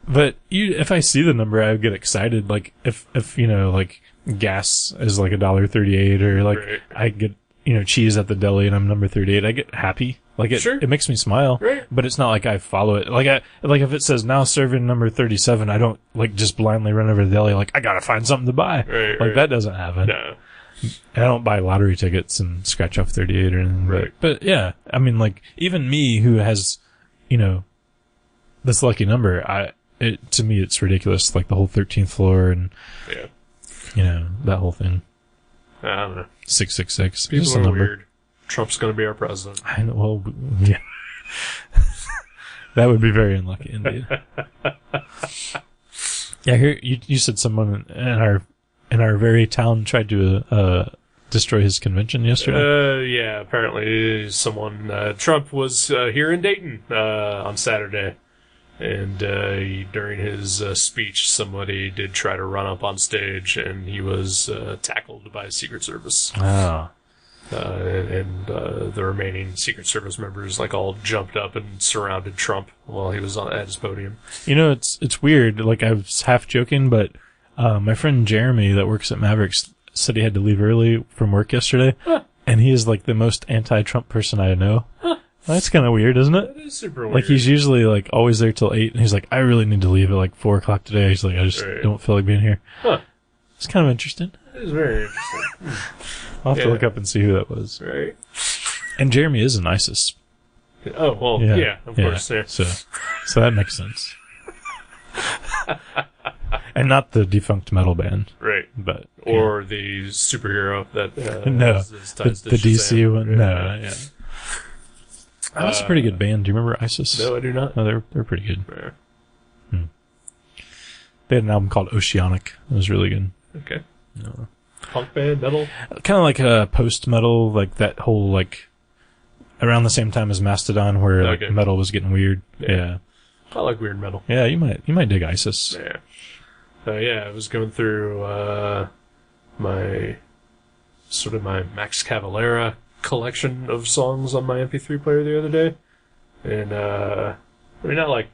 But if I see the number, I would get excited. Like, if like, gas is like $1.38, or like, Right. I get, cheese at the deli and I'm number 38, I get happy. Like, it makes me smile. Right. But it's not like I follow it. Like, if it says now serving number 37, I don't, like, just blindly run over to the deli, like, I gotta find something to buy. Right. That doesn't happen. No. I don't buy lottery tickets and scratch off 38 or anything. Right. But yeah, I mean, like, even me who has, this lucky number, to me, it's ridiculous. Like the whole 13th floor and, that whole thing. I don't know. 666. People Just a are number. weird. Trump's going to be our president. I know, well, yeah. That would be very unlucky indeed. Yeah, here, you said someone in our very town tried to, destroy his convention yesterday. Yeah, apparently someone, Trump was, here in Dayton, on Saturday. And, during his, speech, somebody did try to run up on stage and he was, tackled by Secret Service. Oh. And the remaining Secret Service members, like, all jumped up and surrounded Trump while he was at his podium. It's weird. Like, I was half joking, but, my friend Jeremy that works at Mavericks said he had to leave early from work yesterday, and he is like the most anti-Trump person I know. That's kind of weird, isn't it? That is super weird. Like, he's usually like always there till 8, and he's like, I really need to leave at like 4 o'clock today. He's like, I just don't feel like being here. Huh. It's kind of interesting. It is very interesting. I'll have to look up and see who that was. Right. And Jeremy is an ISIS. Oh, well, yeah, of course. Yeah. So that makes sense. And not the defunct metal band. Right. But or the superhero that no, has ties to the DC Shazam. one. No, yeah. That was a pretty good band. Do you remember ISIS? No, I do not. No, they're pretty good. Yeah. They had an album called Oceanic. It was really good. Okay. No. Punk band, metal? Kind of like a post-metal, like that whole, like, around the same time as Mastodon, where like metal was getting weird. Yeah. I like weird metal. Yeah, you might dig ISIS. Yeah. I was going through my Max Cavalera collection of songs on my MP3 player the other day, and I mean, not like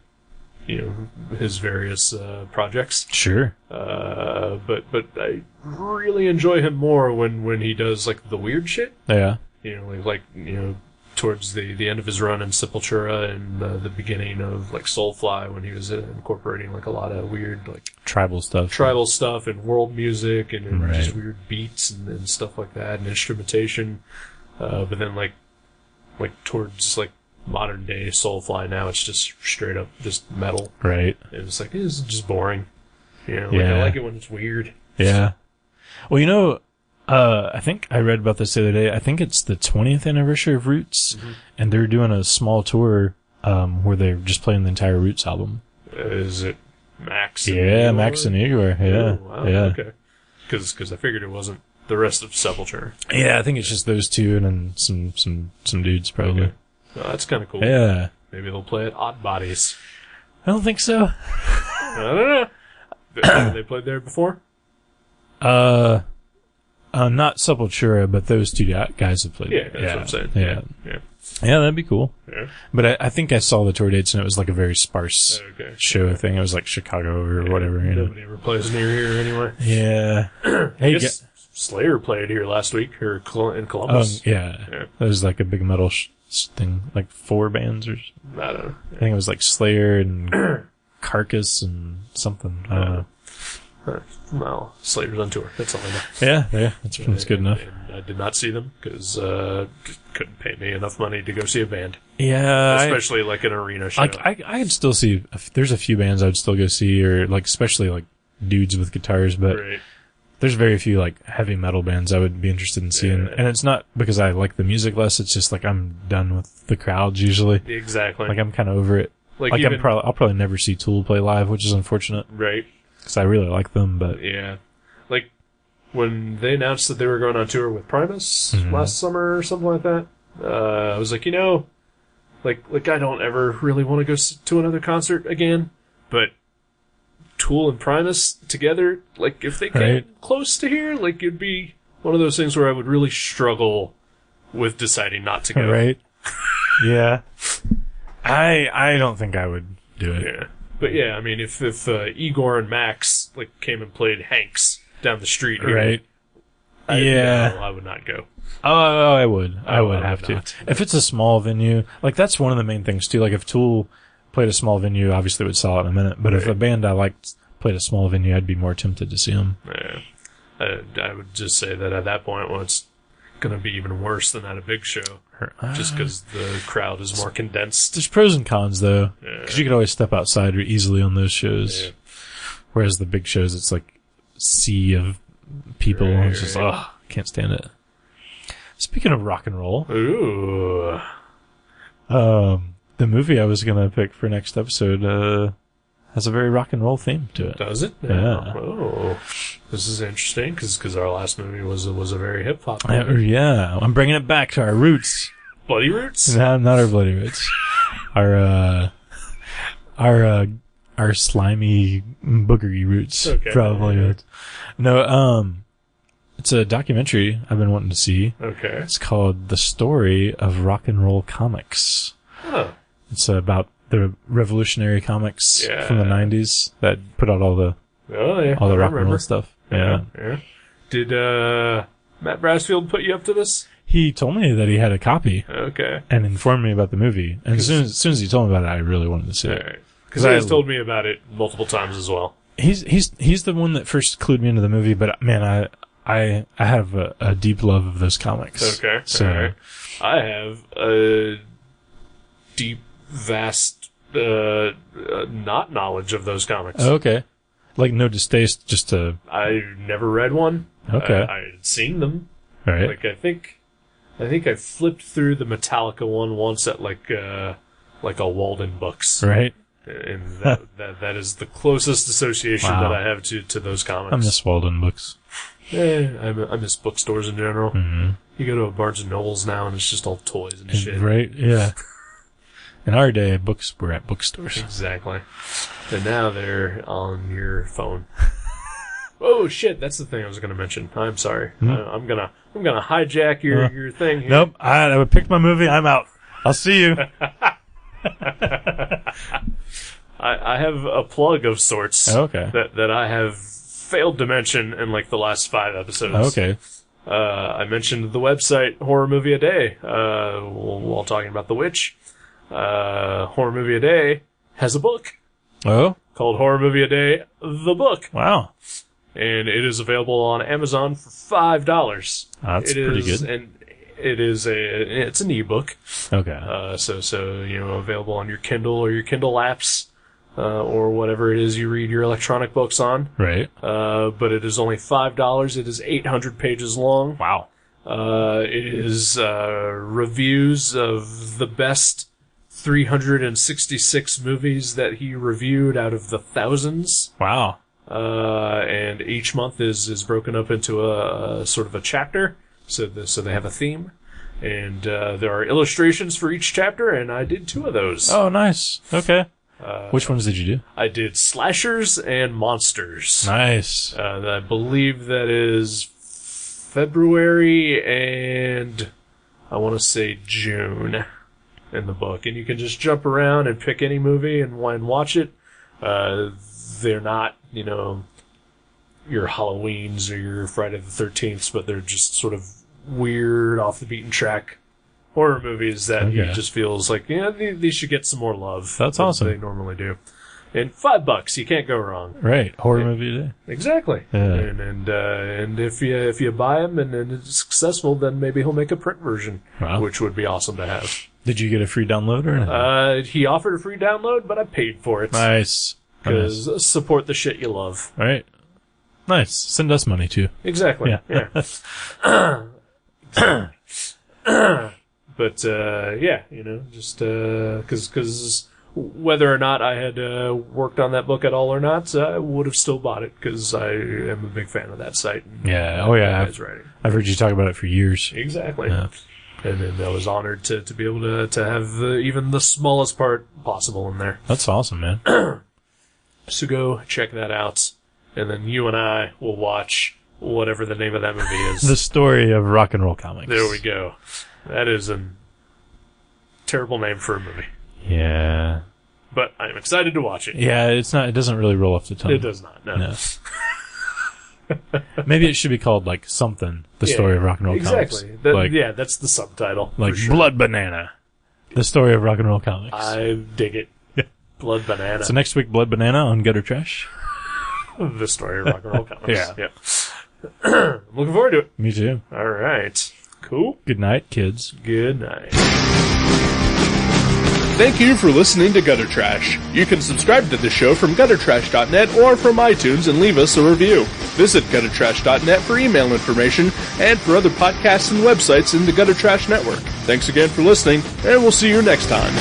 his various projects. Sure. But I really enjoy him more when he does like the weird shit. Yeah. Towards the end of his run in Sepultura and the beginning of like Soulfly, when he was incorporating like a lot of weird like tribal stuff and world music and just weird beats and stuff like that and instrumentation. But then like towards like modern day Soulfly now, it's just straight up just metal. Right. And it's like, it's just boring. I like it when it's weird. Yeah. Well, I think I read about this the other day. I think it's the 20th anniversary of Roots, and they're doing a small tour where they're just playing the entire Roots album. Is it Max? Max and Igor. Yeah, oh, wow. Yeah. Okay. Because I figured it wasn't the rest of Sepultura. Yeah, I think it's just those two and then some dudes probably. Okay. Well, that's kind of cool. Yeah. Maybe they'll play at Odd Bodies. I don't think so. I don't know. Have they played there before? Not Sepultura, but those two guys have played. Yeah, that's what I'm saying. Yeah, that'd be cool. Yeah. But I think I saw the tour dates and it was like a very sparse show thing. It was like Chicago or whatever. Nobody ever plays near here anyway. Yeah. Hey, Slayer played here last week in Columbus. Yeah. That was like a big metal thing, like 4 bands or. I don't know. I think it was like Slayer and Carcass and something. I don't know. Well, Slayer's on tour. That's all I know. Yeah, that's good enough. And I did not see them because couldn't pay me enough money to go see a band. Yeah, especially like an arena show. Like I'd still see. There's a few bands I'd still go see, or like especially like dudes with guitars. But there's very few like heavy metal bands I would be interested in seeing. And it's not because I like the music less. It's just like I'm done with the crowds usually. Exactly. Like I'm kind of over it. Like I'll probably never see Tool play live, which is unfortunate. Right. Because I really like them, but... Yeah. Like, when they announced that they were going on tour with Primus last summer or something like that, I was like, Like I don't ever really want to go to another concert again, but Tool and Primus together, like if they came close to here, like it'd be one of those things where I would really struggle with deciding not to go. Right. Yeah. I don't think I would do it. Yeah. But yeah, I mean, if Igor and Max like came and played Hanks down the street here, Right. I would not go. Oh, I would. I would have to. not. If it's a small venue, like that's one of the main things too. Like if Tool played a small venue, obviously it would sell out in a minute. But if a band I liked played a small venue, I'd be more tempted to see them. Yeah. I would just say that at that point, well, it's going to be even worse than at a big show, just because the crowd is more condensed. There's pros and cons though, because you could always step outside easily on those shows. Yeah. Whereas the big shows, it's like a sea of people, and it's just can't stand it. Speaking of rock and roll, ooh, the movie I was gonna pick for next episode has a very rock and roll theme to it. Does it? Yeah. Oh, this is interesting because our last movie was a very hip hop movie. Yeah, I'm bringing it back to our roots. Bloody roots? No, not our bloody roots. Our slimy boogery roots, probably. Yeah. No, it's a documentary I've been wanting to see. Okay. It's called The Story of Rock and Roll Comics. Huh. It's about the revolutionary comics from the 90s that put out all the rock and roll stuff. Yeah. Did Matt Brassfield put you up to this? He told me that he had a copy. Okay. And informed me about the movie. And as soon as he told me about it, I really wanted to see it. Because he has told me about it multiple times as well. He's the one that first clued me into the movie, but man, I have a deep love of those comics. Okay. So I have a deep, vast not knowledge of those comics. Okay. Like no distaste, just to... I never read one. Okay. I had seen them. Right. Like I think I flipped through the Metallica one once at like a Walden Books. Right. And that is the closest association that I have to those comics. I miss Walden Books. I miss bookstores in general. Mm-hmm. You go to a Barnes and Nobles now, and it's just all toys and shit. Right? Yeah. In our day, books were at bookstores. Exactly. And now they're on your phone. Oh shit! That's the thing I was going to mention. I'm sorry. I'm gonna hijack your thing here. Nope. I picked my movie. I'm out. I'll see you. I have a plug of sorts. Okay. That I have failed to mention in like the last 5 episodes. Okay. I mentioned the website Horror Movie A Day while talking about The Witch. Horror Movie A Day has a book. Oh? Called Horror Movie A Day, the book. Wow. And it is available on Amazon for $5. That's pretty good. And it's an ebook. Okay. So available on your Kindle or your Kindle apps, or whatever it is you read your electronic books on. Right. But it is only $5. It is 800 pages long. Wow. It is reviews of the best 366 movies that he reviewed out of the thousands. Wow. And each month is broken up into a sort of a chapter, so they have a theme, and there are illustrations for each chapter, and I did 2 of those. Oh, nice. Okay. Which ones did you do? I did slashers and monsters. Nice. I believe that is February and I want to say June in the book, and you can just jump around and pick any movie and watch it. They're not, your Halloweens or your Friday the 13th, but they're just sort of weird, off the beaten track horror movies that he just feels like, these should get some more love. That's awesome. They normally do. And $5, you can't go wrong. Right, horror movie day. Exactly. Yeah. And if you buy him and it's successful, then maybe he'll make a print version, which would be awesome to have. Did you get a free download or anything? He offered a free download, but I paid for it. Nice. Because support the shit you love. All right. Nice. Send us money, too. Exactly. Yeah. But, just because whether or not I had worked on that book at all or not, I would have still bought it because I am a big fan of that site. Yeah. Oh, yeah. I've heard you talk about it for years. Exactly. Yeah. And then I was honored to be able to have even the smallest part possible in there. That's awesome, man. So go check that out. And then you and I will watch whatever the name of that movie is. The Story of Rock and Roll Comics. There we go. That is a terrible name for a movie. Yeah. But I'm excited to watch it. Yeah, it doesn't really roll off the tongue. It does not, no. Maybe it should be called, like, something. The Story of Rock and Roll Comics. Exactly. That's the subtitle. Like, sure. Blood Banana. The Story of Rock and Roll Comics. I dig it. Blood Banana. So next week, Blood Banana on Gutter Trash. The Story of Rock and Roll Comics. Yeah. I'm looking forward to it. Me too. All right. Cool. Good night, kids. Good night. Thank you for listening to Gutter Trash. You can subscribe to the show from guttertrash.net or from iTunes and leave us a review. Visit guttertrash.net for email information and for other podcasts and websites in the Gutter Trash Network. Thanks again for listening, and we'll see you next time.